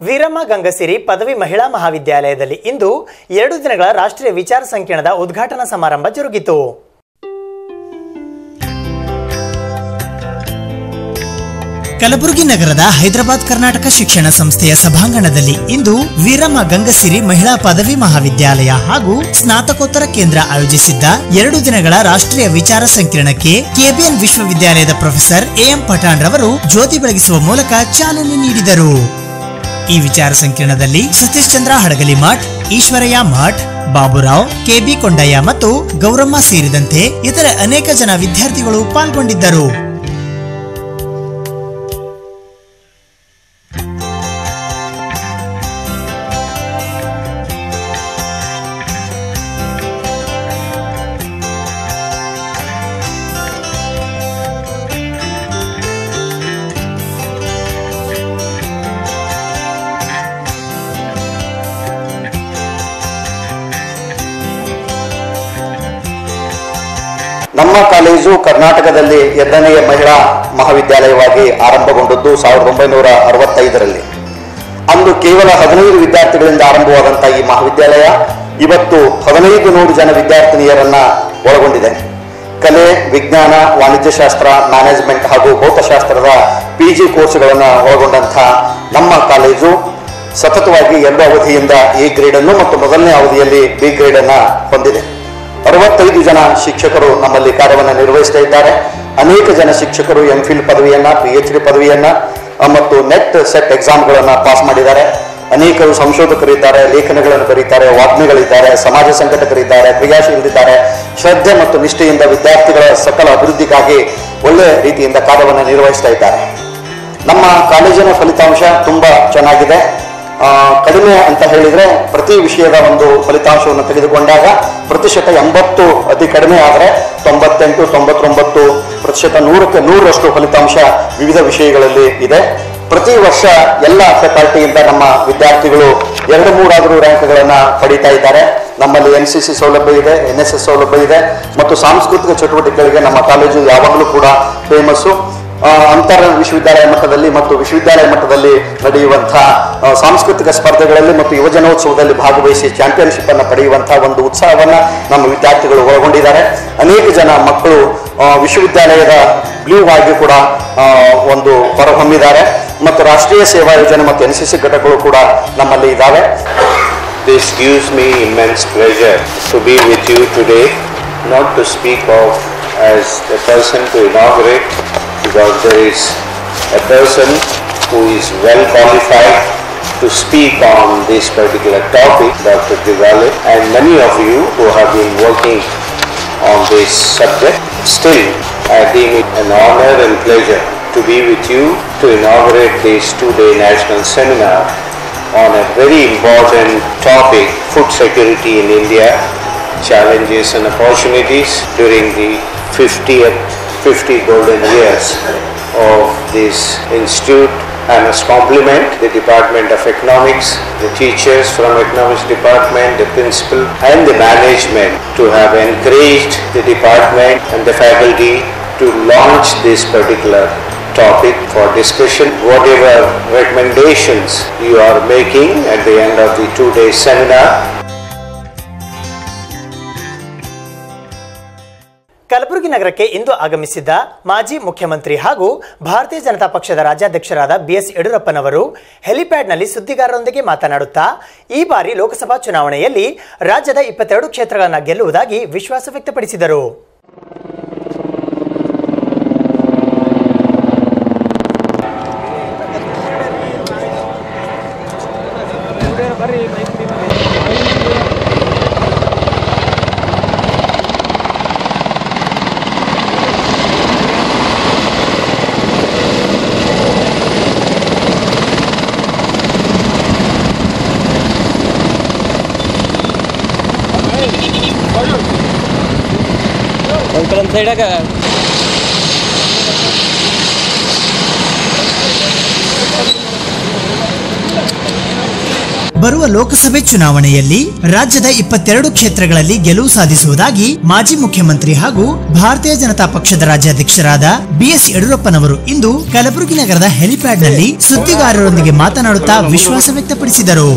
ವೀರಮ್ಮ ಗಂಗಸಿರಿ ಪದವಿ ಮಹಿಳಾ ಮಹಾವಿದ್ಯಾಲಯದಲ್ಲಿ ಇಂದು 2 ದಿನಗಳ ರಾಷ್ಟ್ರೀಯ ವಿಚಾರ ಸಂಕಿರಣದ ಉದ್ಘಾಟನಾ ಸಮಾರಂಭ ಜರುಗಿತು। ಕಲಬುರಗಿ ನಗರದ ಹೈದರಾಬಾದ್ ಕರ್ನಾಟಕ ಶಿಕ್ಷಣ ಸಂಸ್ಥೆಯ ಸಭಾಂಗಣದಲ್ಲಿ ಇಂದು ವೀರಮ್ಮ ಗಂಗಸಿರಿ ಮಹಿಳಾ ಪದವಿ ಮಹಾವಿದ್ಯಾಲಯ ಹಾಗೂ ಸ್ನಾತಕೋತ್ತರ ಕೇಂದ್ರ ಆಯೋಜಿಸಿದ್ದ 2 ದಿನಗಳ ರಾಷ್ಟ್ರೀಯ ವಿಚಾರ ಸಂಕಿರಣಕ್ಕೆ ಕೆಬಿಎನ್ ವಿಶ್ವವಿದ್ಯಾಲಯದ ಪ್ರೊಫೆಸರ್ ಎಎಂ ಪಠಾಣ್ ರವರು ಜ್ಯೋತಿ ಬೆಳಗಿಸುವ ಮೂಲಕ ಚಾಲನೆ ನೀಡಿದರು. ಈ ವಿಚಾರ ಸಂಕಿರಣದಲ್ಲಿ ಸತೀಶ್ ಚಂದ್ರ ಹಡಗಲಿ ಮಠ್, ಈಶ್ವರಯ್ಯ ಮಠ್, ಬಾಬುರಾವ್, ಕೆಬಿ ಕೊಂಡಯ್ಯ ಮತ್ತು ಗೌರಮ್ಮ ಸೇರಿದಂತೆ ಇತರ ಅನೇಕ ಜನ ವಿದ್ಯಾರ್ಥಿಗಳು ಪಾಲ್ಗೊಂಡಿದ್ದರು. ನಮ್ಮ ಕಾಲೇಜು ಕರ್ನಾಟಕದಲ್ಲಿ 2ನೇ ಮಹಿಳಾ ಮಹಾವಿದ್ಯಾಲಯವಾಗಿ ಆರಂಭಗೊಂಡದ್ದು 1965ರಲ್ಲಿ. ಅಂದು ಕೇವಲ 15 ವಿದ್ಯಾರ್ಥಿಗಳಿಂದ ಆರಂಭವಾದಂತಹ ಈ ಮಹಾವಿದ್ಯಾಲಯ ಇವತ್ತು 1500 ಜನ ವಿದ್ಯಾರ್ಥಿನಿಯರನ್ನ ಒಳಗೊಂಡಿದೆ. ಕಲೆ, ವಿಜ್ಞಾನ, ವಾಣಿಜ್ಯಶಾಸ್ತ್ರ, ಮ್ಯಾನೇಜ್ಮೆಂಟ್ ಹಾಗೂ ಭೌತಶಾಸ್ತ್ರದ PG ಕೋರ್ಸ್ಗಳನ್ನು ಒಳಗೊಂಡಂತಹ ನಮ್ಮ ಕಾಲೇಜು ಸತತವಾಗಿ 2 ಅವಧಿಯಿಂದ A ಗ್ರೇಡ್ ಅನ್ನು ಮತ್ತು ಮೊದಲನೇ ಅವಧಿಯಲ್ಲಿ B ಗ್ರೇಡ್ ಅನ್ನ ಹೊಂದಿದೆ. 65 ಜನ ಶಿಕ್ಷಕರು ನಮ್ಮಲ್ಲಿ ಕಾರ್ಯವನ್ನು ನಿರ್ವಹಿಸ್ತಾ ಇದ್ದಾರೆ. ಅನೇಕ ಜನ ಶಿಕ್ಷಕರು MPhil ಪದವಿಯನ್ನ, PhD ಪದವಿಯನ್ನ ಮತ್ತು ನೆಟ್ ಸೆಟ್ ಎಕ್ಸಾಮ್ಗಳನ್ನ ಪಾಸ್ ಮಾಡಿದ್ದಾರೆ. ಅನೇಕರು ಸಂಶೋಧಕರಿದ್ದಾರೆ, ಲೇಖನಗಳನ್ನು ಬರೀತಾರೆ, ವಾಗ್ಮಿಗಳಿದ್ದಾರೆ, ಸಮಾಜ ಸಂಘಟಕರಿದ್ದಾರೆ, ಕ್ರಿಯಾಶೀಲರಿದ್ದಾರೆ. ಶ್ರದ್ಧೆ ಮತ್ತು ನಿಷ್ಠೆಯಿಂದ ವಿದ್ಯಾರ್ಥಿಗಳ ಸಕಲ ಅಭಿವೃದ್ಧಿಗಾಗಿ ಒಳ್ಳೆಯ ರೀತಿಯಿಂದ ಕಾರ್ಯವನ್ನು ನಿರ್ವಹಿಸ್ತಾ ಇದ್ದಾರೆ. ನಮ್ಮ ಕಾಲೇಜಿನ ಫಲಿತಾಂಶ ತುಂಬಾ ಚೆನ್ನಾಗಿದೆ. ಕಡಿಮೆ ಅಂತ ಹೇಳಿದ್ರೆ ಪ್ರತಿ ವಿಷಯದ ಒಂದು ಫಲಿತಾಂಶವನ್ನು ತೆಗೆದುಕೊಂಡಾಗ ಪ್ರತಿಶತ 80 ಅತಿ ಕಡಿಮೆ ಆದರೆ 98, 99%, 100ಕ್ಕೆ 100ರಷ್ಟು ಫಲಿತಾಂಶ ವಿವಿಧ ವಿಷಯಗಳಲ್ಲಿ ಇದೆ. ಪ್ರತಿ ವರ್ಷ ಎಲ್ಲ ಫ್ಯಾಕಲ್ಟಿಯಿಂದ ನಮ್ಮ ವಿದ್ಯಾರ್ಥಿಗಳು 2-3 ರ್ಯಾಂಕ್ಗಳನ್ನು ಪಡೀತಾ ಇದ್ದಾರೆ. ನಮ್ಮಲ್ಲಿ NCC ಸೌಲಭ್ಯ ಇದೆ, NSS ಸೌಲಭ್ಯ ಇದೆ ಮತ್ತು ಸಾಂಸ್ಕೃತಿಕ ಚಟುವಟಿಕೆಗಳಿಗೆ ನಮ್ಮ ಕಾಲೇಜು ಯಾವಾಗಲೂ ಕೂಡ ಫೇಮಸ್ಸು. ಅಂತರ ವಿಶ್ವವಿದ್ಯಾಲಯ ಮಟ್ಟದಲ್ಲಿ ಮತ್ತು ವಿಶ್ವವಿದ್ಯಾಲಯ ಮಟ್ಟದಲ್ಲಿ ನಡೆಯುವಂತಹ ಸಾಂಸ್ಕೃತಿಕ ಸ್ಪರ್ಧೆಗಳಲ್ಲಿ ಮತ್ತು ಯುವಜನೋತ್ಸವದಲ್ಲಿ ಭಾಗವಹಿಸಿ ಚಾಂಪಿಯನ್ಶಿಪ್ ಅನ್ನು ಪಡೆಯುವಂತಹ ಒಂದು ಉತ್ಸಾಹವನ್ನ ನಮ್ಮ ವಿದ್ಯಾರ್ಥಿಗಳು ಒಳಗೊಂಡಿದ್ದಾರೆ. ಅನೇಕ ಜನ ಮಕ್ಕಳು ವಿಶ್ವವಿದ್ಯಾಲಯದ ಬ್ಲೂ ಆಗಿ ಕೂಡ ಒಂದು ಹೊರಹೊಮ್ಮಿದ್ದಾರೆ ಮತ್ತು ರಾಷ್ಟ್ರೀಯ ಸೇವಾ ಯೋಜನೆ ಮತ್ತು NCC ಘಟಕಗಳು ಕೂಡ ನಮ್ಮಲ್ಲಿ ಇದ್ದಾವೆ. This gives me immense pleasure to be with you today, not to speak of as a person to inaugurate, because there is a person who is well qualified to speak on this particular topic, Dr. Diwali, and many of you who have been working on this subject. Still, I deem it an honor and pleasure to be with you to inaugurate this 2-day national seminar on a very important topic, food security in India, challenges and opportunities during the 50 golden years of this institute. I must compliment the Department of Economics, the teachers from Economics Department, the principal and the management to have encouraged the department and the faculty to launch this particular topic for discussion. Whatever recommendations you are making at the end of the 2-day seminar. Kalaburagi ನಗರಕ್ಕೆ ಇಂದು ಆಗಮಿಸಿದ್ದ ಮಾಜಿ ಮುಖ್ಯಮಂತ್ರಿ ಹಾಗೂ ಭಾರತೀಯ ಜನತಾ ಪಕ್ಷದ ರಾಜ್ಯಾಧ್ಯಕ್ಷರಾದ BS ಯಡಿಯೂರಪ್ಪನವರು ಹೆಲಿಪ್ಯಾಡ್ನಲ್ಲಿ ಸುದ್ದಿಗಾರರೊಂದಿಗೆ ಮಾತನಾಡುತ್ತಾ ಈ ಬಾರಿ ಲೋಕಸಭಾ ಚುನಾವಣೆಯಲ್ಲಿ ರಾಜ್ಯದ 22 ಕ್ಷೇತ್ರಗಳನ್ನು ಗೆಲ್ಲುವುದಾಗಿ ವಿಶ್ವಾಸ ವ್ಯಕ್ತಪಡಿಸಿದರು. ಬರುವ ಲೋಕಸಭೆ ಚುನಾವಣೆಯಲ್ಲಿ ರಾಜ್ಯದ 22 ಕ್ಷೇತ್ರಗಳಲ್ಲಿ ಗೆಲುವು ಸಾಧಿಸುವುದಾಗಿ ಮಾಜಿ ಮುಖ್ಯಮಂತ್ರಿ ಹಾಗೂ ಭಾರತೀಯ ಜನತಾ ಪಕ್ಷದ ರಾಜ್ಯಾಧ್ಯಕ್ಷರಾದ BS ಯಡಿಯೂರಪ್ಪನವರು ಇಂದು ಕಲಬುರಗಿ ನಗರದ ಹೆಲಿಪ್ಯಾಡ್ನಲ್ಲಿ ಸುದ್ದಿಗಾರರೊಂದಿಗೆ ಮಾತನಾಡುತ್ತಾ ವಿಶ್ವಾಸ ವ್ಯಕ್ತಪಡಿಸಿದರು.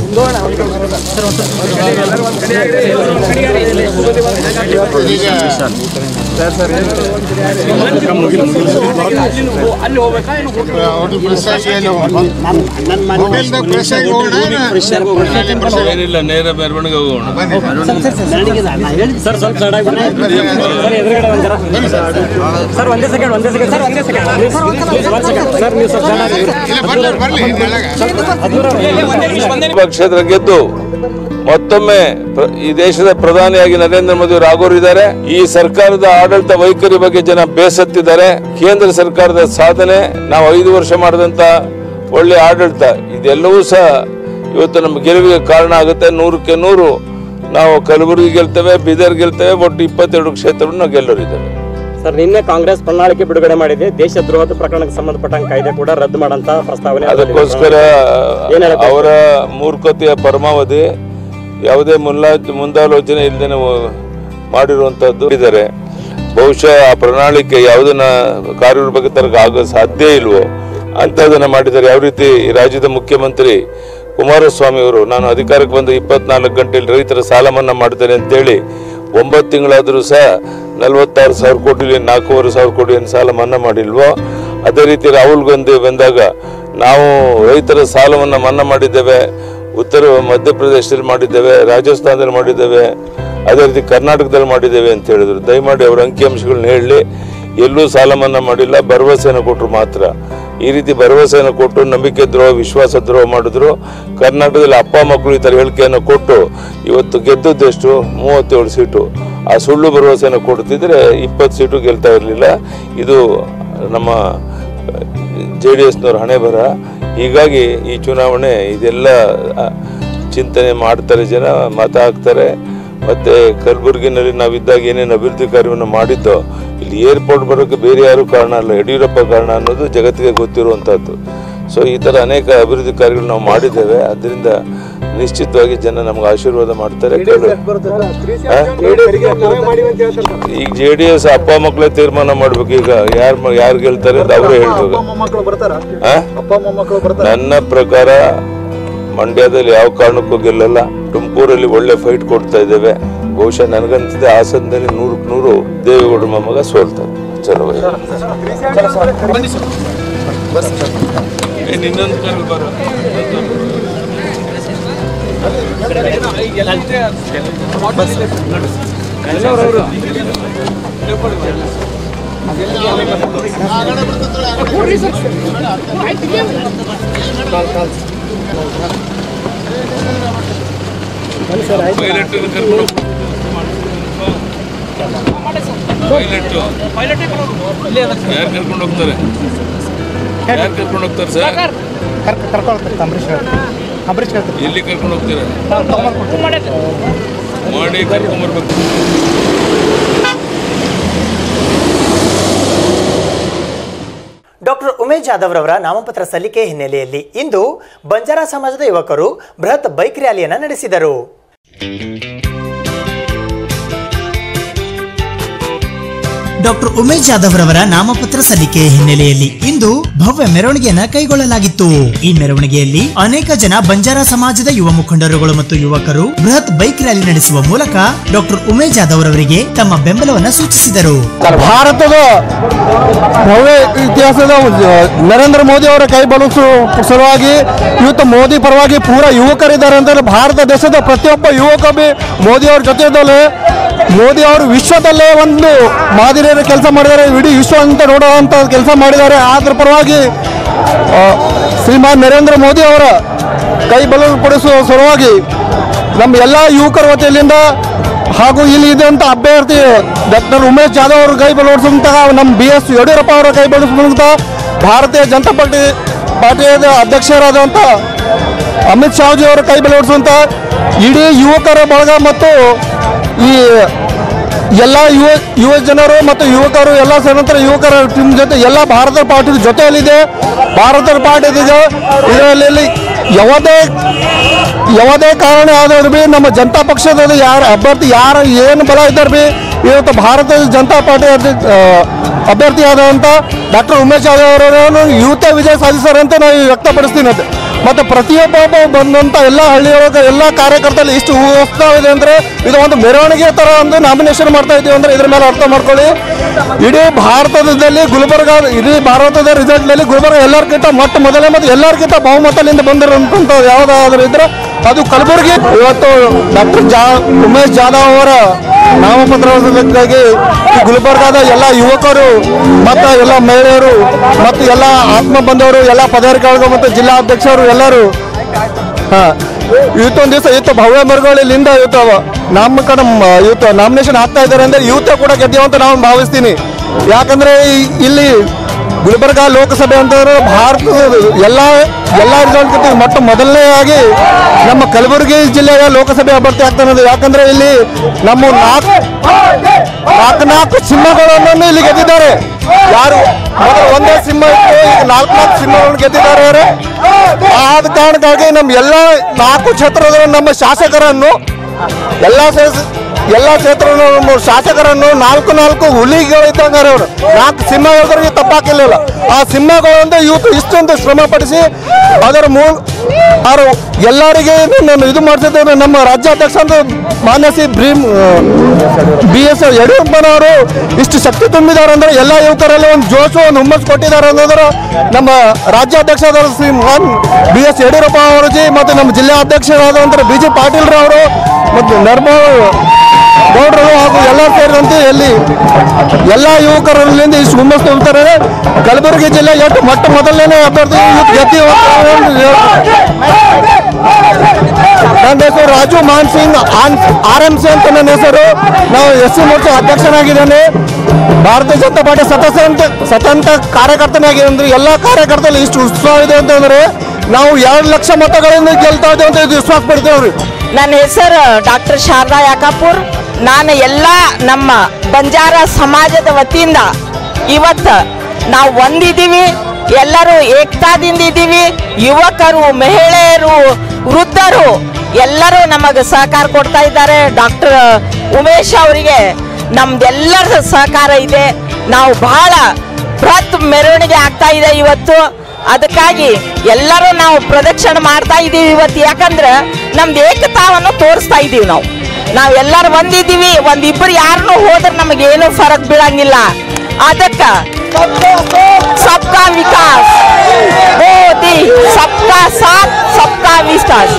ಅಲ್ಲಿ ಹೋಗ್ಬೇಕಾ ಏನಿಲ್ಲ, ನೇರ ಮೆರವಣಿಗೆ ಹೋಗೋಣ. ಸರ್ ಸ್ವಲ್ಪ ಸರ್ ಒಂದೇ ಸೆಕೆಂಡ್ ಕ್ಷೇತ್ರ ಗೆದ್ದು ಮತ್ತೊಮ್ಮೆ ಈ ದೇಶದ ಪ್ರಧಾನಿಯಾಗಿ ನರೇಂದ್ರ ಮೋದಿ ಅವರು ಆಗೋರಿದ್ದಾರೆ. ಈ ಸರ್ಕಾರದ ಆಡಳಿತ ವೈಖರಿ ಬಗ್ಗೆ ಜನ ಬೇಸತ್ತಿದ್ದಾರೆ. ಕೇಂದ್ರ ಸರ್ಕಾರದ ಸಾಧನೆ, ನಾವು 5 ವರ್ಷ ಮಾಡಿದಂತ ಒಳ್ಳೆ ಆಡಳಿತ, ಇದೆಲ್ಲವೂ ಸಹ ಇವತ್ತು ನಮ್ಮ ಗೆಲುವಿಗೆ ಕಾರಣ ಆಗುತ್ತೆ. 100ಕ್ಕೆ 100 ನಾವು ಕಲಬುರಗಿ ಗೆಲ್ತೇವೆ, ಬೀದರ್ ಗೆಲ್ತೇವೆ, ಒಟ್ಟು 22 ಕ್ಷೇತ್ರವನ್ನು ನಾವು ಗೆಲ್ಲೋರಿದ್ದೇವೆ. ಸರ್, ನಿನ್ನೆ ಕಾಂಗ್ರೆಸ್ ಪ್ರಣಾಳಿಕೆ ಬಿಡುಗಡೆ ಮಾಡಿದೆ. ದೇಶದ್ರೋಹದ ಪ್ರಕರಣಕ್ಕೆ ಸಂಬಂಧಪಟ್ಟಂತ ಕಾಯ್ದೆ ಕೂಡ ರದ್ದು ಮಾಡಂತ ಪ್ರಸ್ತಾವನೆ. ಅದಕ್ಕೋಸ್ಕರ ಅವರ ಮೂರ್ಖತೆಯ ಪರಮಾವಧಿ, ಯಾವುದೇ ಮುಂದಾಲೋಚನೆ ಇಲ್ಲದೆ ಮಾಡಿರುವಂತದ್ದು ಇದ್ದಾರೆ. ಬಹುಶಃ ಆ ಪ್ರಣಾಳಿಕೆ ಯಾವುದನ್ನ ಕಾರ್ಯರೂಪಕ್ಕೆ ತರಕ್ಕೆ ಆಗೋ ಸಾಧ್ಯ ಇಲ್ವೋ ಅಂತದನ್ನ ಮಾಡಿದ್ದಾರೆ. ಯಾವ ರೀತಿ ಈ ರಾಜ್ಯದ ಮುಖ್ಯಮಂತ್ರಿ ಕುಮಾರಸ್ವಾಮಿ ಅವರು ನಾನು ಅಧಿಕಾರಕ್ಕೆ ಬಂದು 24 ಗಂಟೆಯಲ್ಲಿ ರೈತರ ಸಾಲ ಮನ್ನಾ ಮಾಡ್ತೇನೆ ಅಂತೇಳಿ 9 ತಿಂಗಳಾದರೂ ಸಹ 46,000 ಕೋಟಿ 4,500 ಕೋಟಿ ಸಾಲ ಮನ್ನಾ ಮಾಡಿಲ್ವೋ, ಅದೇ ರೀತಿ ರಾಹುಲ್ ಗಾಂಧಿ ಬಂದಾಗ ನಾವು ರೈತರ ಸಾಲವನ್ನು ಮನ್ನಾ ಮಾಡಿದ್ದೇವೆ, ಉತ್ತರ ಮಧ್ಯಪ್ರದೇಶದಲ್ಲಿ ಮಾಡಿದ್ದೇವೆ, ರಾಜಸ್ಥಾನದಲ್ಲಿ ಮಾಡಿದ್ದೇವೆ, ಅದೇ ರೀತಿ ಕರ್ನಾಟಕದಲ್ಲಿ ಮಾಡಿದ್ದೇವೆ ಅಂತ ಹೇಳಿದ್ರು. ದಯಮಾಡಿ ಅವರ ಅಂಕಿಅಂಶಗಳನ್ನ ಹೇಳಲಿ. ಎಲ್ಲೂ ಸಾಲ ಮನ್ನಾ ಮಾಡಿಲ್ಲ, ಭರವಸೆಯನ್ನು ಕೊಟ್ಟರು ಮಾತ್ರ. ಈ ರೀತಿ ಭರವಸೆಯನ್ನು ಕೊಟ್ಟು ನಂಬಿಕೆ ದ್ರೋಹ, ವಿಶ್ವಾಸ ದ್ರೋಹ ಮಾಡಿದ್ರು. ಕರ್ನಾಟಕದಲ್ಲಿ ಅಪ್ಪ ಮಕ್ಕಳು ಈ ಥರ ಹೇಳಿಕೆಯನ್ನು ಕೊಟ್ಟು ಇವತ್ತು ಗೆದ್ದದ್ದೆಷ್ಟು 37 ಸೀಟು. ಆ ಸುಳ್ಳು ಭರವಸೆಯನ್ನು ಕೊಡ್ತಿದ್ರೆ 20 ಸೀಟು ಗೆಲ್ತಾ ಇರಲಿಲ್ಲ. ಇದು ನಮ್ಮ JDSನವ್ರ ಹಣೆ ಬರ. ಹೀಗಾಗಿ ಈ ಚುನಾವಣೆ ಇದೆಲ್ಲ ಚಿಂತನೆ ಮಾಡ್ತಾರೆ, ಜನ ಮತ ಹಾಕ್ತಾರೆ. ಮತ್ತು ಕಲಬುರಗಿನಲ್ಲಿ ನಾವಿದ್ದಾಗ ಏನೇನು ಅಭಿವೃದ್ಧಿ ಕಾರ್ಯವನ್ನು ಮಾಡಿದ್ದೋ, ಇಲ್ಲಿ ಏರ್ಪೋರ್ಟ್ ಬರೋಕ್ಕೆ ಬೇರೆ ಯಾರೂ ಕಾರಣ ಅಲ್ಲ, ಯಡಿಯೂರಪ್ಪ ಕಾರಣ ಅನ್ನೋದು ಜಗತ್ತಿಗೆ ಗೊತ್ತಿರುವಂಥದ್ದು. ಸೊ ಈ ಥರ ಅನೇಕ ಅಭಿವೃದ್ಧಿ ಕಾರ್ಯಗಳು ನಾವು ಮಾಡಿದ್ದೇವೆ. ಅದರಿಂದ ನಿಶ್ಚಿತವಾಗಿ ಜನ ನಮ್ಗೆ ಆಶೀರ್ವಾದ ಮಾಡ್ತಾರೆ. ಈಗ JDS ಅಪ್ಪ ಮಕ್ಕಳೇ ತೀರ್ಮಾನ ಮಾಡ್ಬೇಕು. ಈಗ ಯಾರು ಗೆಲ್ತಾರೆ ಅಂತ ಅವರೇ ಹೇಳ್ಬೇಕು. ನನ್ನ ಪ್ರಕಾರ ಮಂಡ್ಯದಲ್ಲಿ ಯಾವ ಕಾರಣಕ್ಕೂ ಗೆಲ್ಲಲ್ಲ. ತುಮಕೂರಲ್ಲಿ ಒಳ್ಳೆ ಫೈಟ್ ಕೊಡ್ತಾ ಇದ್ದೇವೆ. ಬಹುಶಃ ನನಗಂತಿದೆ ಹಾಸನದಲ್ಲಿ 100ಕ್ಕೆ 100 ದೇವೇಗೌಡರ ಮೊಮ್ಮಗ ಸೋಲ್ತಾರೆ. ಚಲೋ ಇನ್ನೊಂದು ಕರೆ ಬರ ಯಾರು ಕರ್ಕೊಂಡು ಹೋಗ್ತಾರೆ? ಯಾರು ಕರ್ಕೊಂಡು ಹೋಗ್ತಾರೆ ಸರ್? ಎಲ್ಲಿ ಕರ್ಕೊಂಡು ಹೋಗ್ತೀರಾ? ಮಾಡಿ ಕರ್ಕೊಂಡ್ಬರ್ಬೇಕು. ಡಾಕ್ಟರ್ ಉಮೇಶ್ ಜಾಧವ್ ರವರ ನಾಮಪತ್ರ ಸಲ್ಲಿಕೆ ಹಿನ್ನೆಲೆಯಲ್ಲಿ ಇಂದು ಬಂಜಾರ ಸಮಾಜದ ಯುವಕರು ಬೃಹತ್ ಬೈಕ್ ರ್ಯಾಲಿಯನ್ನು ನಡೆಸಿದರು. ಡಾಕ್ಟರ್ ಉಮೇಶ್ ಜಾಧವ್ ರವರ ನಾಮಪತ್ರ ಸಲ್ಲಿಕೆ ಹಿನ್ನೆಲೆಯಲ್ಲಿ ಇಂದು ಭವ್ಯ ಮೆರವಣಿಗೆಯನ್ನ ಕೈಗೊಳ್ಳಲಾಗಿತ್ತು. ಈ ಮೆರವಣಿಗೆಯಲ್ಲಿ ಅನೇಕ ಜನ ಬಂಜಾರ ಸಮಾಜದ ಯುವ ಮುಖಂಡರುಗಳು ಮತ್ತು ಯುವಕರು ಬೃಹತ್ ಬೈಕ್ ರ್ಯಾಲಿ ನಡೆಸುವ ಮೂಲಕ ಡಾಕ್ಟರ್ ಉಮೇಶ್ ಜಾಧವ್ ರವರಿಗೆ ತಮ್ಮ ಬೆಂಬಲವನ್ನು ಸೂಚಿಸಿದರು. ಭಾರತದ ಭವ್ಯ ಇತಿಹಾಸದ ನರೇಂದ್ರ ಮೋದಿ ಅವರ ಕೈ ಬಲಸುವ ಸಲುವಾಗಿ ಇವತ್ತು ಮೋದಿ ಪರವಾಗಿ ಪೂರ ಯುವಕರಿದ್ದಾರೆ ಅಂತ ಭಾರತ ದೇಶದ ಪ್ರತಿಯೊಬ್ಬ ಯುವಕ ಮೋದಿ ಅವ್ರ ಜೊತೆಯಲ್ಲಿ ಮೋದಿ ಅವರು ವಿಶ್ವದಲ್ಲೇ ಒಂದು ಮಾದರಿಯ ಕೆಲಸ ಮಾಡಿದ್ದಾರೆ. ಇಡೀ ವಿಶ್ವ ಅಂತ ನೋಡುವಂಥ ಕೆಲಸ ಮಾಡಿದ್ದಾರೆ. ಅದರ ಪರವಾಗಿ ಶ್ರೀಮಾನ್ ನರೇಂದ್ರ ಮೋದಿ ಅವರ ಕೈ ಬಲಪಡಿಸುವ ಸಲುವಾಗಿ ನಮ್ಮ ಎಲ್ಲ ಯುವಕರ ವತಿಯಿಂದ ಹಾಗೂ ಇಲ್ಲಿ ಇದ್ದಂಥ ಅಭ್ಯರ್ಥಿ ಡಾಕ್ಟರ್ ಉಮೇಶ್ ಜಾಧವ್ ಅವರು ಕೈ ಬಲಪಡಿಸುವಂತಹ ನಮ್ಮ BS ಯಡಿಯೂರಪ್ಪ ಅವರ ಕೈ ಬಲಪಡಿಸುವಂತಹ ಭಾರತೀಯ ಜನತಾ ಪಾರ್ಟಿಯ ಅಧ್ಯಕ್ಷರಾದಂಥ ಅಮಿತ್ ಶಾಜಿ ಅವರ ಕೈ ಬಲಪಡಿಸುವಂಥ ಇಡೀ ಯುವಕರ ಬಳಗ ಮತ್ತು ಈ ಎಲ್ಲ ಯುವ ಜನರು ಮತ್ತು ಯುವಕರು ಎಲ್ಲ ಸೇರಿದಂತೆ ಯುವಕರ ಟೀಮ್ ಜೊತೆ ಎಲ್ಲ ಭಾರತ ಪಾರ್ಟಿ ಜೊತೆಯಲ್ಲಿದೆ. ಭಾರತ ಪಾರ್ಟಿ ಇದೆ. ಇದರಲ್ಲಿ ಯಾವುದೇ ಕಾರಣ ಆದರೂ ಭೀ ನಮ್ಮ ಜನತಾ ಪಕ್ಷದಲ್ಲಿ ಯಾರು ಅಭ್ಯರ್ಥಿ ಯಾರು ಏನು ಬಲ ಇದ್ದಾರೆ ಭೀ ಇವತ್ತು ಭಾರತೀಯ ಜನತಾ ಪಾರ್ಟಿ ಅಭ್ಯರ್ಥಿಯಾದಂಥ ಡಾಕ್ಟರ್ ಉಮೇಶ್ ಜಾಧವ್ ಅವರನ್ನು ಯುವತೆ ವಿಜಯ ಸಾಧಿಸ್ತಾರೆ ಅಂತ ನಾವು ವ್ಯಕ್ತಪಡಿಸ್ತೀನಿ. ಮತ್ತು ಪ್ರತಿಯೊಬ್ಬ ಬಂದಂಥ ಎಲ್ಲ ಹಳ್ಳಿಯೊಳಗೆ ಎಲ್ಲ ಕಾರ್ಯಕರ್ತರಲ್ಲಿ ಇಷ್ಟು ಉತ್ಸಾಹ ಇದೆ ಅಂದರೆ ಇದು ಒಂದು ಮೆರವಣಿಗೆ ಥರ ಒಂದು ನಾಮಿನೇಷನ್ ಮಾಡ್ತಾ ಇದ್ದೀವಿ ಅಂದರೆ ಇದ್ರ ಮೇಲೆ ಅರ್ಥ ಮಾಡ್ಕೊಳ್ಳಿ. ಇಡೀ ಭಾರತದಲ್ಲಿ ಗುಲ್ಬರ್ಗ, ಇಡೀ ಭಾರತದ ರಿಸಲ್ಟ್ನಲ್ಲಿ ಗುಲ್ಬರ್ಗ ಎಲ್ಲರಿಗಿಂತ ಮೊದಲೇ ಮತ್ತು ಎಲ್ಲರಿಗಿಂತ ಬಹುಮತದಿಂದ ಬಂದಿರುವಂಥ ಯಾವುದಾದ್ರೂ ಇದ್ರೆ ಅದು ಕಲಬುರಗಿ. ಇವತ್ತು ಡಾಕ್ಟರ್ ಉಮೇಶ್ ಜಾಧವ್ ಅವರ ನಾಮಪತ್ರಕ್ಕಾಗಿ ಗುಲ್ಬರ್ಗಾದ ಎಲ್ಲ ಯುವಕರು ಮತ್ತು ಎಲ್ಲ ಮಹಿಳೆಯರು ಮತ್ತು ಎಲ್ಲ ಆತ್ಮ ಬಂದವರು, ಎಲ್ಲ ಪದಾಧಿಕಾರಿಗಳು ಮತ್ತು ಜಿಲ್ಲಾ ಅಧ್ಯಕ್ಷರು ಎಲ್ಲರೂ ಇವತ್ತೊಂದು ದಿವಸ ಇವತ್ತು ಭವ್ಯ ಮೆರವಣಿಗೆಯಿಂದ ಇವತ್ತು ಇವತ್ತು ನಾಮಿನೇಷನ್ ಹಾಕ್ತಾ ಇದ್ದಾರೆ ಅಂದರೆ ಇವತ್ತೇ ಕೂಡ ಗೆದ್ದೀವಿ ಅಂತ ನಾನು ಭಾವಿಸ್ತೀನಿ. ಯಾಕಂದರೆ ಇಲ್ಲಿ ಗುಲ್ಬರ್ಗ ಲೋಕಸಭೆ ಅಂತಂದ್ರೆ ಭಾರತದ ಎಲ್ಲ ರಿಸಲ್ಟ್ ಮೊದಲನೇದಾಗಿ ನಮ್ಮ ಕಲಬುರಗಿ ಜಿಲ್ಲೆಯ ಲೋಕಸಭೆ ಅಭ್ಯರ್ಥಿ ಆಗ್ತಾನೆ. ಯಾಕಂದ್ರೆ ಇಲ್ಲಿ ನಮ್ಮ ನಾಲ್ಕು ಸಿಂಹಗಳನ್ನು ಇಲ್ಲಿ ಗೆದ್ದಿದ್ದಾರೆ. ಯಾರು ಮೊದಲು ಒಂದೇ ಸಿಂಹ ಇತ್ತು, ಈಗ 4 ಸಿಂಹಗಳನ್ನು ಗೆದ್ದಿದ್ದಾರೆ. ಆದ ಕಾರಣಕ್ಕಾಗಿ ನಮ್ಮ ಎಲ್ಲ 4 ಕ್ಷೇತ್ರದ ನಮ್ಮ ಶಾಸಕರನ್ನು ಎಲ್ಲ ಕ್ಷೇತ್ರ ಶಾಸಕರನ್ನು 4 ಹುಲಿಗಳಿದ್ದಂಗಾರೆ ಅವರು 4 ಸಿಂಹ ಹೇಳಿದ್ರೆ ತಪ್ಪಾಕಿರ್ಲಿಲ್ಲ. ಆ ಸಿಂಹಗಳಂದ್ರೆ ಇವತ್ತು ಇಷ್ಟೊಂದು ಶ್ರಮ ಪಡಿಸಿ ಅದರ ಎಲ್ಲರಿಗೆ ಇದು ಮಾಡ್ತಿದ್ದೇವೆ. ನಮ್ಮ ರಾಜ್ಯಾಧ್ಯಕ್ಷ ಅಂತ ಮಾನ್ಯ BS ಯಡಿಯೂರಪ್ಪನವರು ಇಷ್ಟು ಶಕ್ತಿ ತುಂಬಿದ್ದಾರೆ ಅಂದ್ರೆ ಎಲ್ಲ ಯುವಕರಲ್ಲಿ ಒಂದು ಜೋಶು, ಒಂದು ಹುಮ್ಮಸ್ ಕೊಟ್ಟಿದ್ದಾರೆ ಅನ್ನೋದ್ರ ನಮ್ಮ ರಾಜ್ಯಾಧ್ಯಕ್ಷರಾದ ಶ್ರೀ BS ಯಡಿಯೂರಪ್ಪ ಅವರಜಿ ಮತ್ತು ನಮ್ಮ ಜಿಲ್ಲಾ ಅಧ್ಯಕ್ಷರಾದಂಥ BG ಪಾಟೀಲ್ ರವರು ಮತ್ತು ಗೌಡರು ಹಾಗೂ ಎಲ್ಲ ಸೇರಿದಂತೆ ಎಲ್ಲ ಯುವಕರಲ್ಲಿಂದ ಇಷ್ಟು ಹುಮ್ಮಸ್ ತುಂಬ್ತಾರೆ. ಕಲಬುರಗಿ ಜಿಲ್ಲೆ ಮೊದಲನೇ ಅಭ್ಯರ್ಥಿ ಗೆದ್ದಿ. ನನ್ನ ಹೆಸರು ರಾಜು ಮಾನ್ ಸಿಂಗ್ RMC ಅಂತ ನನ್ನ ಹೆಸರು. ನಾವು SC ಮೋರ್ಚಾ ಅಧ್ಯಕ್ಷನಾಗಿದ್ದೇನೆ. ಭಾರತೀಯ ಜನತಾ ಪಾರ್ಟಿ ಸ್ವತಂತ್ರ ಕಾರ್ಯಕರ್ತನಾಗಿದ್ದರೆ ಎಲ್ಲ ಕಾರ್ಯಕರ್ತರಲ್ಲಿ ಇಷ್ಟು ಉತ್ಸಾಹ ಇದೆ ಅಂತಂದ್ರೆ ನಾವು 2 ಲಕ್ಷ ಮತಗಳಿಂದ ಗೆಲ್ತಾ ಇದ್ದೇವೆ ಅಂತ ಇದು ವಿಶ್ವಾಸ ಪಡ್ತೇವ್ರಿ. ನನ್ನ ಹೆಸರು ಡಾಕ್ಟರ್ ಶಾರದಾ ಯಾಕಾಪುರ್. ನಾನು ಎಲ್ಲ ನಮ್ಮ ಬಂಜಾರ ಸಮಾಜದ ವತಿಯಿಂದ ಇವತ್ತು ನಾವು ಒಂದಿದ್ದೀವಿ, ಎಲ್ಲರೂ ಏಕತಾದಿಂದ ಇದ್ದೀವಿ. ಯುವಕರು, ಮಹಿಳೆಯರು, ವೃದ್ಧರು ಎಲ್ಲರೂ ನಮಗೆ ಸಹಕಾರ ಕೊಡ್ತಾ ಇದ್ದಾರೆ. ಡಾಕ್ಟರ್ ಉಮೇಶ್ ಅವರಿಗೆ ನಮ್ದೆಲ್ಲರ ಸಹಕಾರ ಇದೆ. ನಾವು ಬಹಳ ಬೃಹತ್ ಮೆರವಣಿಗೆ ಆಗ್ತಾ ಇದೆ ಇವತ್ತು. ಅದಕ್ಕಾಗಿ ಎಲ್ಲರೂ ನಾವು ಪ್ರದಕ್ಷಿಣೆ ಮಾಡ್ತಾ ಇದ್ದೀವಿ ಇವತ್ತು. ಯಾಕಂದ್ರೆ ನಮ್ದು ಏಕತಾವನ್ನು ತೋರಿಸ್ತಾ ಇದ್ದೀವಿ. ನಾವು ಎಲ್ಲರೂ ಒಂದಿದ್ದೀವಿ. ಒಂದಿಬ್ಬರು ಯಾರನ್ನೂ ಹೋದ್ರೆ ನಮಗೇನು ಫರಕ್ ಬೀಳಂಗಿಲ್ಲ. ಅದಕ್ಕೆ ಸಬ್ಕಾ ವಿಕಾಸ್, ಮೋದಿ ಸಬ್ಕಾ ಸಾಥ್ ಸಬ್ಕಾ ವಿಕಾಸ್.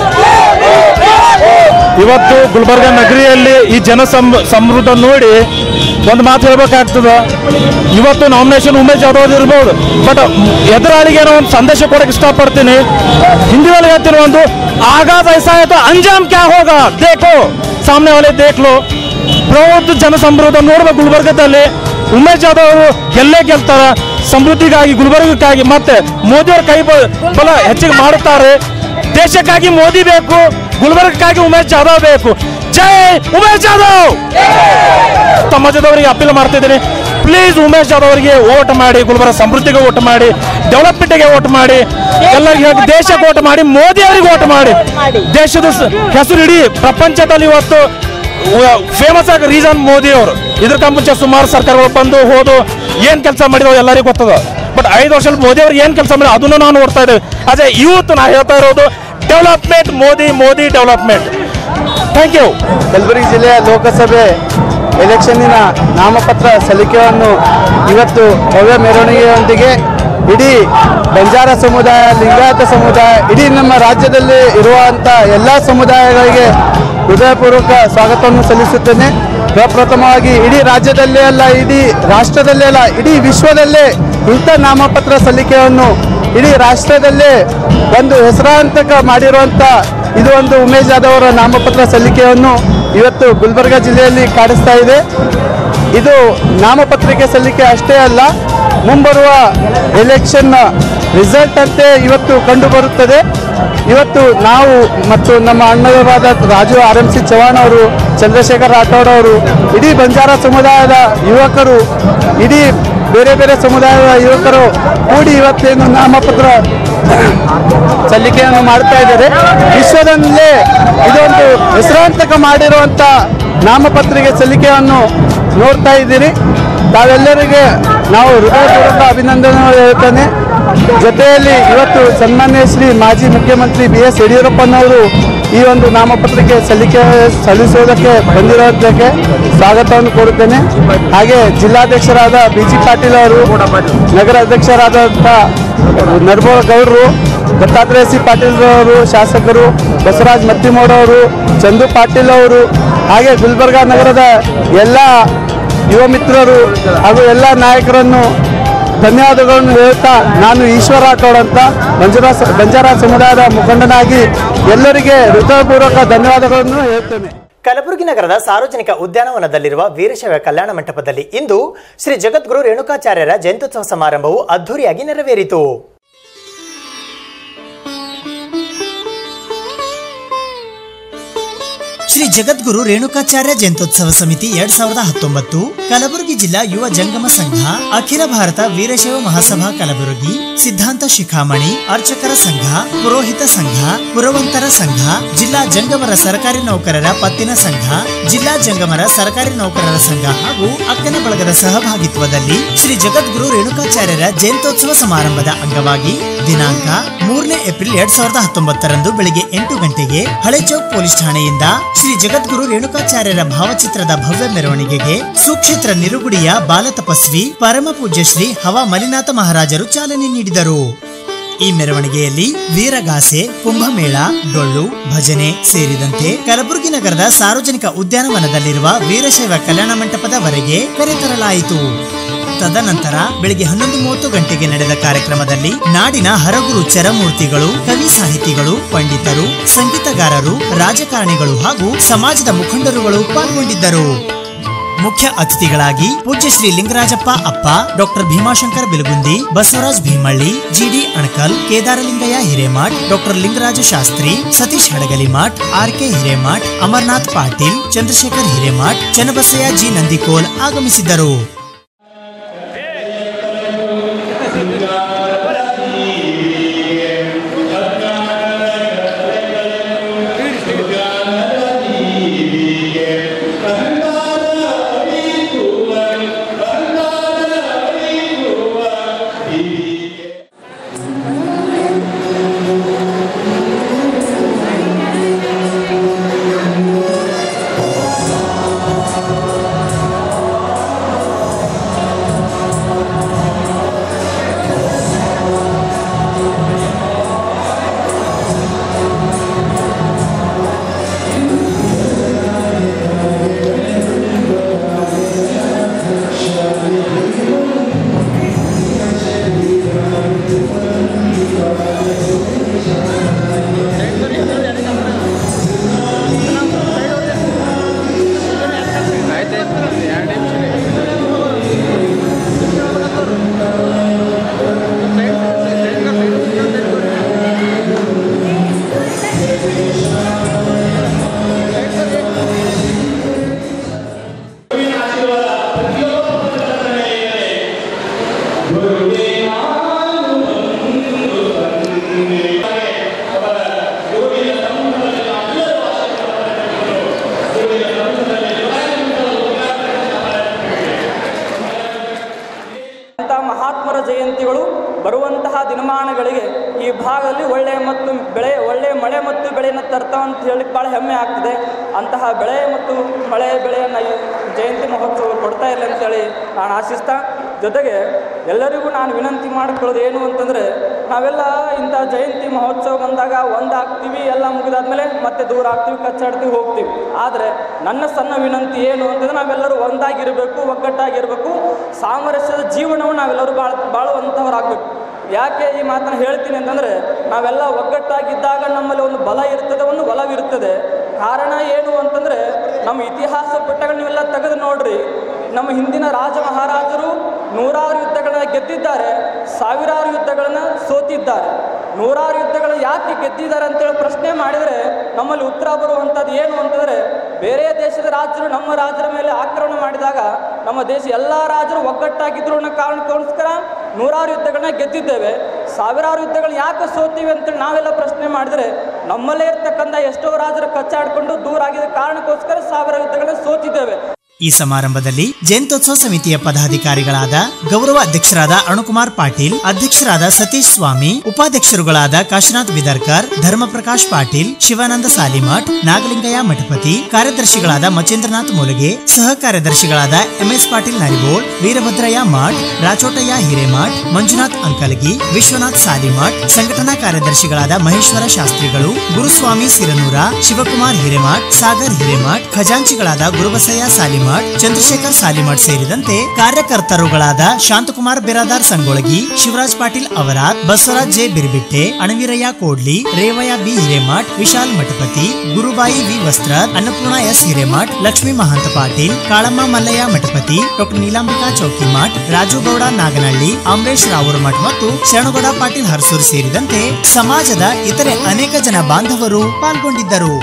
ಇವತ್ತು ಗುಲ್ಬರ್ಗ ನಗರಿಯಲ್ಲಿ ಈ ಜನ ಸಮೃದ್ಧ ನೋಡಿ ಒಂದು ಮಾತು ಹೇಳ್ಬೇಕಾಗ್ತದೆ. ಇವತ್ತು ನಾಮಿನೇಷನ್ ಉಮೇಶ್ ಜಾಧವ್ ಇರ್ಬೋದು, ಬಟ್ ಎದುರಾಳಿಗೆ ಏನೋ ಒಂದು ಸಂದೇಶ ಕೊಡಕ್ಕೆ ಇಷ್ಟಪಡ್ತೀನಿ. ಹಿಂದಿಯಲ್ಲಿ ಹೇಳ್ತೀನಿ, ಒಂದು आगाज ऐसा है तो अंजाम क्या होगा देखो, सामने वाले देख लो. बहुत ಜನ ಸಮೃದ್ಧ ನೋಡ್ಬೇಕು ಗುಲ್ಬರ್ಗದಲ್ಲಿ. ಉಮೇಶ್ ಜಾಧವ್ ಅವರು ಗೆಲ್ತಾರ ಸಮೃದ್ಧಿಗಾಗಿ, ಗುಲ್ಬರ್ಗಕ್ಕಾಗಿ. ಮತ್ತೆ ಮೋದಿಯವ್ರ ಕೈ ಬಲ ಹೆಚ್ಚಿಗೆ ಮಾಡುತ್ತಾರೆ. ದೇಶಕ್ಕಾಗಿ ಮೋದಿ ಬೇಕು, ಗುಲ್ಬರ್ಗಕ್ಕಾಗಿ ಉಮೇಶ್ ಜಾಧವ್ ಬೇಕು. ಜೈ ಉಮೇಶ್ ಜಾಧವ್. ಸಮಾಜದವರಿಗೆ ಅಪೀಲ್ ಮಾಡ್ತಿದ್ದೀನಿ, ಪ್ಲೀಸ್ ಉಮೇಶ್ ಜಾಧವ್ ಅವರಿಗೆ ವೋಟ್ ಮಾಡಿ, ಗುಲ್ಬರ್ಗ ಸಮೃದ್ಧಿಗೆ ವೋಟ್ ಮಾಡಿ, ಡೆವಲಪ್ಮೆಂಟ್ಗೆ ವೋಟ್ ಮಾಡಿ, ಎಲ್ಲರಿಗೆ ದೇಶಕ್ಕೆ ವೋಟ್ ಮಾಡಿ, ಮೋದಿ ಅವರಿಗೆ ವೋಟ್ ಮಾಡಿ. ದೇಶದ ಹೆಸರು ಇಡೀ ಪ್ರಪಂಚದಲ್ಲಿ ಇವತ್ತು ಫೇಮಸ್ ಆಗಿ ರೀಸನ್ ಮೋದಿ ಅವರು. ಇದಕ್ಕೆ ಮುಂಚೆ ಸುಮಾರು ಸರ್ಕಾರಗಳು ಬಂದು ಹೋದು ಏನ್ ಕೆಲಸ ಮಾಡಿದೋ ಎಲ್ಲರಿಗೂ ಗೊತ್ತದ. ಬಟ್ 5 ವರ್ಷದಲ್ಲಿ ಮೋದಿ ಅವರು ಏನ್ ಕೆಲಸ ಮಾಡಿ ಅದನ್ನು ನಾವು ನೋಡ್ತಾ ಇದ್ದೇವೆ. ಅದೇ ಇವತ್ತು ನಾ ಹೇಳ್ತಾ ಇರೋದು development, Modi development. Thank you. Kalaburagi ಜಿಲ್ಲೆಯ ಲೋಕಸಭೆ ಎಲೆಕ್ಷನ್ನಿನ ನಾಮಪತ್ರ ಸಲ್ಲಿಕೆಯನ್ನು ಇವತ್ತು ಭವ್ಯ ಮೆರವಣಿಗೆಯೊಂದಿಗೆ ಇಡೀ ಬಂಜಾರ ಸಮುದಾಯ, ಲಿಂಗಾಯತ ಸಮುದಾಯ, ಇಡೀ ನಮ್ಮ ರಾಜ್ಯದಲ್ಲಿ ಇರುವಂಥ ಎಲ್ಲ ಸಮುದಾಯಗಳಿಗೆ ಹೃದಯಪೂರ್ವಕ ಸ್ವಾಗತವನ್ನು ಸಲ್ಲಿಸುತ್ತೇನೆ. ಪ್ರಪ್ರಥಮವಾಗಿ ಇಡೀ ರಾಜ್ಯದಲ್ಲೇ ಅಲ್ಲ, ಇಡೀ ರಾಷ್ಟ್ರದಲ್ಲೇ ಅಲ್ಲ, ಇಡೀ ವಿಶ್ವದಲ್ಲೇ ಇಂಥ ನಾಮಪತ್ರ ಸಲ್ಲಿಕೆಯನ್ನು ಇಡೀ ರಾಷ್ಟ್ರದಲ್ಲೇ ಒಂದು ಹೆಸರಾಂತಕ ಮಾಡಿರುವಂಥ ಇದು ಒಂದು ಉಮೇಶ್ ಜಾಧವ್ ಅವರ ನಾಮಪತ್ರ ಸಲ್ಲಿಕೆಯನ್ನು ಇವತ್ತು ಗುಲ್ಬರ್ಗ ಜಿಲ್ಲೆಯಲ್ಲಿ ಕಾಣಿಸ್ತಾ ಇದೆ. ಇದು ನಾಮಪತ್ರಿಕೆ ಸಲ್ಲಿಕೆ ಅಷ್ಟೇ ಅಲ್ಲ, ಮುಂಬರುವ ಎಲೆಕ್ಷನ್ ರಿಸಲ್ಟ್ ಅಂತೆ ಇವತ್ತು ಕಂಡು ಬರುತ್ತದೆ. ಇವತ್ತು ನಾವು ಮತ್ತು ನಮ್ಮ ಅಣ್ಣವರಾದ ರಾಜು RMC ಚವಾಣ್ ಅವರು, ಚಂದ್ರಶೇಖರ್ ರಾಠೋಡ್ ಅವರು, ಇಡೀ ಬಂಜಾರ ಸಮುದಾಯದ ಯುವಕರು, ಇಡೀ ಬೇರೆ ಬೇರೆ ಸಮುದಾಯದ ಯುವಕರು ಕೂಡಿ ಇವತ್ತೇನು ನಾಮಪತ್ರ ಸಲ್ಲಿಕೆಯನ್ನು ಮಾಡ್ತಾ ಇದ್ದಾರೆ. ವಿಶ್ವದಲ್ಲೇ ಇದೊಂದು ಹೆಸರಾಂತಕ ಮಾಡಿರುವಂಥ ನಾಮಪತ್ರಿಕೆ ಸಲ್ಲಿಕೆಯನ್ನು ನೋಡ್ತಾ ಇದ್ದೀರಿ. ತಾವೆಲ್ಲರಿಗೆ ನಾವು ಹೃದಯಪೂರ್ವಕ ಅಭಿನಂದನೆ ಹೇಳ್ತೇನೆ. ಜೊತೆಯಲ್ಲಿ ಇವತ್ತು ಸನ್ಮಾನ್ಯ ಶ್ರೀ ಮಾಜಿ ಮುಖ್ಯಮಂತ್ರಿ BS ಯಡಿಯೂರಪ್ಪನವರು ಈ ಒಂದು ನಾಮಪತ್ರಕ್ಕೆ ಸಲ್ಲಿಸುವುದಕ್ಕೆ ಬಂದಿರೋದಕ್ಕೆ ಸ್ವಾಗತವನ್ನು ಕೋರುತ್ತೇನೆ. ಹಾಗೆ ಜಿಲ್ಲಾಧ್ಯಕ್ಷರಾದ BG ಪಾಟೀಲ್ ಅವರು, ನಗರ ಅಧ್ಯಕ್ಷರಾದಂಥ ನರಬೋಗೌಡರು, ದತ್ತಾತ್ರೇಯ ಸಿ ಪಾಟೀಲ್ ಅವರು, ಶಾಸಕರು ಬಸವರಾಜ್ ಮತ್ತಿಮೋಡವರು, ಚಂದು ಪಾಟೀಲ್ ಅವರು, ಹಾಗೆ ಗುಲ್ಬರ್ಗಾ ನಗರದ ಎಲ್ಲ ಯುವ ಮಿತ್ರರು ಹಾಗೂ ಎಲ್ಲ ನಾಯಕರನ್ನು ಧನ್ಯವಾದಗಳನ್ನು ಹೇಳ್ತಾ, ನಾನು ಈಶ್ವರ ರಾಠೋಡ್ ಅಂತ ಬಂಜಾರ ಸಮುದಾಯದ ಮುಖಂಡನಾಗಿ ಎಲ್ಲರಿಗೆ ಹೃದಯಪೂರ್ವಕ ಧನ್ಯವಾದಗಳನ್ನು ಹೇಳ್ತೇನೆ. ಕಲಬುರಗಿ ನಗರದ ಸಾರ್ವಜನಿಕ ಉದ್ಯಾನವನದಲ್ಲಿರುವ ವೀರಶೈವ ಕಲ್ಯಾಣ ಮಂಟಪದಲ್ಲಿ ಇಂದು ಶ್ರೀ ಜಗದ್ಗುರು ರೇಣುಕಾಚಾರ್ಯರ ಜಯಂತ್ಯುತ್ಸವ ಸಮಾರಂಭವು ಅದ್ದೂರಿಯಾಗಿ ನೆರವೇರಿತು. ಶ್ರೀ ಜಗದ್ಗುರು ರೇಣುಕಾಚಾರ್ಯ ಜಯಂತ್ಯೋತ್ಸವ ಸಮಿತಿ 2019, ಕಲಬುರಗಿ ಜಿಲ್ಲಾ ಯುವ ಜಂಗಮ ಸಂಘ, ಅಖಿಲ ಭಾರತ ವೀರಶೈವ ಮಹಾಸಭಾ ಕಲಬುರಗಿ, ಸಿದ್ಧಾಂತ ಶಿಖಾಮಣಿ, ಅರ್ಚಕರ ಸಂಘ, ಪುರೋಹಿತ ಸಂಘ, ಪುರವಂತರ ಸಂಘ, ಜಿಲ್ಲಾ ಜಂಗಮರ ಸರ್ಕಾರಿ ನೌಕರರ ಪತ್ತಿನ ಸಂಘ, ಜಿಲ್ಲಾ ಜಂಗಮರ ಸರ್ಕಾರಿ ನೌಕರರ ಸಂಘ ಹಾಗೂ ಅಕ್ಕನ ಬಳಗದ ಸಹಭಾಗಿತ್ವದಲ್ಲಿ ಶ್ರೀ ಜಗದ್ಗುರು ರೇಣುಕಾಚಾರ್ಯರ ಜಯಂತ್ಯೋತ್ಸವ ಸಮಾರಂಭದ ಅಂಗವಾಗಿ ದಿನಾಂಕ 3 ಏಪ್ರಿಲ್ 2019 ಬೆಳಿಗ್ಗೆ 8 ಗಂಟೆಗೆ ಹಳೆ ಚೌಕ್ ಪೊಲೀಸ್ ಠಾಣೆಯಿಂದ ಶ್ರೀ ಜಗದ್ಗುರು ರೇಣುಕಾಚಾರ್ಯರ ಭಾವಚಿತ್ರದ ಭವ್ಯ ಮೆರವಣಿಗೆಗೆ ಸುಕ್ಷೇತ್ರ ನಿರುಗುಡಿಯ ಬಾಲತಪಸ್ವಿ ಪರಮ ಪೂಜ್ಯ ಶ್ರೀ ಹವಾ ಮಲಿನಾಥ ಮಹಾರಾಜರು ಚಾಲನೆ ನೀಡಿದರು. ಈ ಮೆರವಣಿಗೆಯಲ್ಲಿ ವೀರಗಾಸೆ, ಕುಂಭಮೇಳ, ಡೊಳ್ಳು, ಭಜನೆ ಸೇರಿದಂತೆ ಕಲಬುರಗಿ ನಗರದ ಸಾರ್ವಜನಿಕ ಉದ್ಯಾನವನದಲ್ಲಿರುವ ವೀರಶೈವ ಕಲ್ಯಾಣ ಮಂಟಪದವರೆಗೆ ಕರೆತರಲಾಯಿತು. ತದನಂತರ ಬೆಳಿಗ್ಗೆ 11:30 ಗಂಟೆಗೆ ನಡೆದ ಕಾರ್ಯಕ್ರಮದಲ್ಲಿ ನಾಡಿನ ಹರಗುರು ಚರಮೂರ್ತಿಗಳು, ಕವಿ ಸಾಹಿತಿಗಳು, ಪಂಡಿತರು, ಸಂಗೀತಗಾರರು, ರಾಜಕಾರಣಿಗಳು ಹಾಗೂ ಸಮಾಜದ ಮುಖಂಡರುಗಳು ಪಾಲ್ಗೊಂಡಿದ್ದರು. ಮುಖ್ಯ ಅತಿಥಿಗಳಾಗಿ ಪೂಜ್ಯ Shri Lingarajappa Appa, doctor Bhimashankar Bilagundi, Basavaraj Bhimalli, GD Anakal, Kedarlingaiah Hiremath, doctor Lingaraja Shastri, Satish Hadagalimath, RK Hiremath, Amarnath Patil, Chandrashekhar Hiremath, Channabasayya G Nandikol ಆಗಮಿಸಿದ್ದರು. ಜಯಂತಿಗಳು ಬರುವಂತಹ ದಿನಮಾನಗಳಿಗೆ ಈ ಭಾಗದಲ್ಲಿ ಒಳ್ಳೆಯ ಮಳೆ ಮತ್ತು ಬೆಳೆಯನ್ನು ತರ್ತಾವ ಅಂತ ಹೇಳಿ ಭಾಳ ಹೆಮ್ಮೆ ಆಗ್ತದೆ. ಅಂತಹ ಬೆಳೆ ಮತ್ತು ಬೆಳೆಯನ್ನು ಈ ಜಯಂತಿ ಮಹೋತ್ಸವ ಕೊಡ್ತಾ ಇರಲಿ ಅಂತೇಳಿ ನಾನು ಆಶಿಸ್ತಾ, ಜೊತೆಗೆ ಎಲ್ಲರಿಗೂ ನಾನು ವಿನಂತಿ ಮಾಡಿಕೊಳ್ಳೋದು ಏನು ಅಂತಂದರೆ, ನಾವೆಲ್ಲ ಇಂಥ ಜಯಂತಿ ಮಹೋತ್ಸವ ಬಂದಾಗ ಒಂದಾಗ್ತೀವಿ, ಎಲ್ಲ ಮುಗಿದಾದ್ಮೇಲೆ ಮತ್ತೆ ದೂರ ಆಗ್ತೀವಿ, ಕಚ್ಚಾಡ್ತೀವಿ, ಹೋಗ್ತೀವಿ. ಆದರೆ ನನ್ನ ಸಣ್ಣ ವಿನಂತಿ ಏನು ಅಂತಂದರೆ, ನಾವೆಲ್ಲರೂ ಒಂದಾಗಿರಬೇಕು, ಒಗ್ಗಟ್ಟಾಗಿರಬೇಕು, ಸಾಮರಸ್ಯದ ಜೀವನವನ್ನು ನಾವೆಲ್ಲರೂ ಬಾಳುವಂಥವರಾಗಬೇಕು. ಯಾಕೆ ಈ ಮಾತನ್ನು ಹೇಳ್ತೀನಿ ಅಂತಂದರೆ, ನಾವೆಲ್ಲ ಒಗ್ಗಟ್ಟಾಗಿದ್ದಾಗ ನಮ್ಮಲ್ಲಿ ಒಂದು ಬಲ ಇರ್ತದೆ, ಒಂದು ಬಲವಿರ್ತದೆ. ಕಾರಣ ಏನು ಅಂತಂದರೆ, ನಮ್ಮ ಇತಿಹಾಸ ಪುಟಗಳು ನೀವೆಲ್ಲ ತೆಗೆದು ನೋಡ್ರಿ, ನಮ್ಮ ಹಿಂದಿನ ರಾಜ ಮಹಾರಾಜರು ನೂರಾರು ಯುದ್ಧಗಳನ್ನ ಗೆದ್ದಿದ್ದಾರೆ, ಸಾವಿರಾರು ಯುದ್ಧಗಳನ್ನು ಸೋತಿದ್ದಾರೆ. ನೂರಾರು ಯುದ್ಧಗಳನ್ನು ಯಾಕೆ ಗೆದ್ದಿದ್ದಾರೆ ಅಂತೇಳಿ ಪ್ರಶ್ನೆ ಮಾಡಿದರೆ ನಮ್ಮಲ್ಲಿ ಉತ್ತರ ಬರುವಂಥದ್ದು ಏನು ಅಂತಂದರೆ, ಬೇರೆ ದೇಶದ ರಾಜರು ನಮ್ಮ ರಾಜರ ಮೇಲೆ ಆಕ್ರಮಣ ಮಾಡಿದಾಗ ನಮ್ಮ ದೇಶ ಎಲ್ಲ ರಾಜರು ಒಗ್ಗಟ್ಟಾಗಿದ್ರು ಅನ್ನೋ ಕಾರಣಕ್ಕೋಸ್ಕರ ನೂರಾರು ಯುದ್ಧಗಳನ್ನ ಗೆದ್ದಿದ್ದೇವೆ. ಸಾವಿರಾರು ಯುದ್ಧಗಳು ಯಾಕೆ ಸೋತೀವಿ ಅಂತೇಳಿ ನಾವೆಲ್ಲ ಪ್ರಶ್ನೆ ಮಾಡಿದರೆ, ನಮ್ಮಲ್ಲೇ ಇರ್ತಕ್ಕಂಥ ಎಷ್ಟೋ ರಾಜರು ಕಚ್ಚಾಡಿಕೊಂಡು ದೂರ ಆಗಿದ್ದ ಕಾರಣಕ್ಕೋಸ್ಕರ ಸಾವಿರ ಯುದ್ಧಗಳನ್ನ ಸೋತಿದ್ದೇವೆ. ಈ ಸಮಾರಂಭದಲ್ಲಿ ಜಯಂತ್ಯೋತ್ಸವ ಸಮಿತಿಯ ಪದಾಧಿಕಾರಿಗಳಾದ ಗೌರವ ಅಧ್ಯಕ್ಷರಾದ ಅರುಣಕುಮಾರ್ ಪಾಟೀಲ್, ಅಧ್ಯಕ್ಷರಾದ ಸತೀಶ್ ಸ್ವಾಮಿ, ಉಪಾಧ್ಯಕ್ಷರುಗಳಾದ ಕಾಶಿನಾಥ್ ಬಿದರ್ಕರ್, ಧರ್ಮಪ್ರಕಾಶ್ ಪಾಟೀಲ್, ಶಿವಾನಂದ ಸಾಲಿಮಠ್, ನಾಗಲಿಂಗಯ್ಯ ಮಠಪತಿ, ಕಾರ್ಯದರ್ಶಿಗಳಾದ ಮಚೇಂದ್ರನಾಥ್ ಮೂಲಗೆ, ಸಹ ಕಾರ್ಯದರ್ಶಿಗಳಾದ ಎಂಎಸ್ ಪಾಟೀಲ್ ನರಿಬೋಳ್, ವೀರಭದ್ರಯ್ಯ ಮಠ್, ರಾಚೋಟಯ್ಯ ಹಿರೇಮಠ್, ಮಂಜುನಾಥ್ ಅಂಕಲಗಿ, ವಿಶ್ವನಾಥ್ ಸಾಲಿಮಠ್, ಸಂಘಟನಾ ಕಾರ್ಯದರ್ಶಿಗಳಾದ ಮಹೇಶ್ವರ ಶಾಸ್ತ್ರಿಗಳು, ಗುರುಸ್ವಾಮಿ ಸಿರನೂರ, ಶಿವಕುಮಾರ್ ಹಿರೇಮಠ್, ಸಾಗರ್ ಹಿರೇಮಠ್, ಖಜಾಂಚಿಗಳಾದ ಗುರುಬಸಯ್ಯ ಸಾಲಿಮಠ್, ಚಂದ್ರಶೇಖರ್ ಸಾಲಿಮಠ್ ಸೇರಿದಂತೆ ಕಾರ್ಯಕರ್ತರುಗಳಾದ Shantkumar Biradar Sangolagi, Shivaraj Patil Avarat, Basavaraj J Birbitte, Anaveerayya Kodli, Revayya B Hiremath, Vishal Mathapati, Gurubai V Vastra, Annapurna S Hiremath, Lakshmi Mahanta Patil, Kalamma Mallayya Mathapati, doctor Neelambika Chowkimath, Rajugouda Naganahalli, Amaresh Ravoor Math ಮತ್ತು ಶರಣಗೌಡ ಪಾಟೀಲ್ ಹರ್ಸೂರ್ ಸೇರಿದಂತೆ ಸಮಾಜದ ಇತರೆ ಅನೇಕ ಜನ ಬಾಂಧವರು ಪಾಲ್ಗೊಂಡಿದ್ದರು.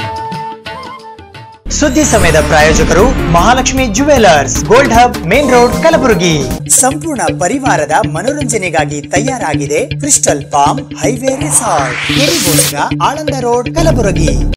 ಸುದ್ದಿ ಸಮಯದ ಪ್ರಾಯೋಜಕರು Mahalakshmi jewellers, gold hub, main road, Kalaburagi. ಸಂಪೂರ್ಣ ಪರಿವಾರದ ಮನೋರಂಜನೆಗಾಗಿ ತಯಾರಾಗಿದೆ crystal palm highway resort, Aland road, Kalaburagi.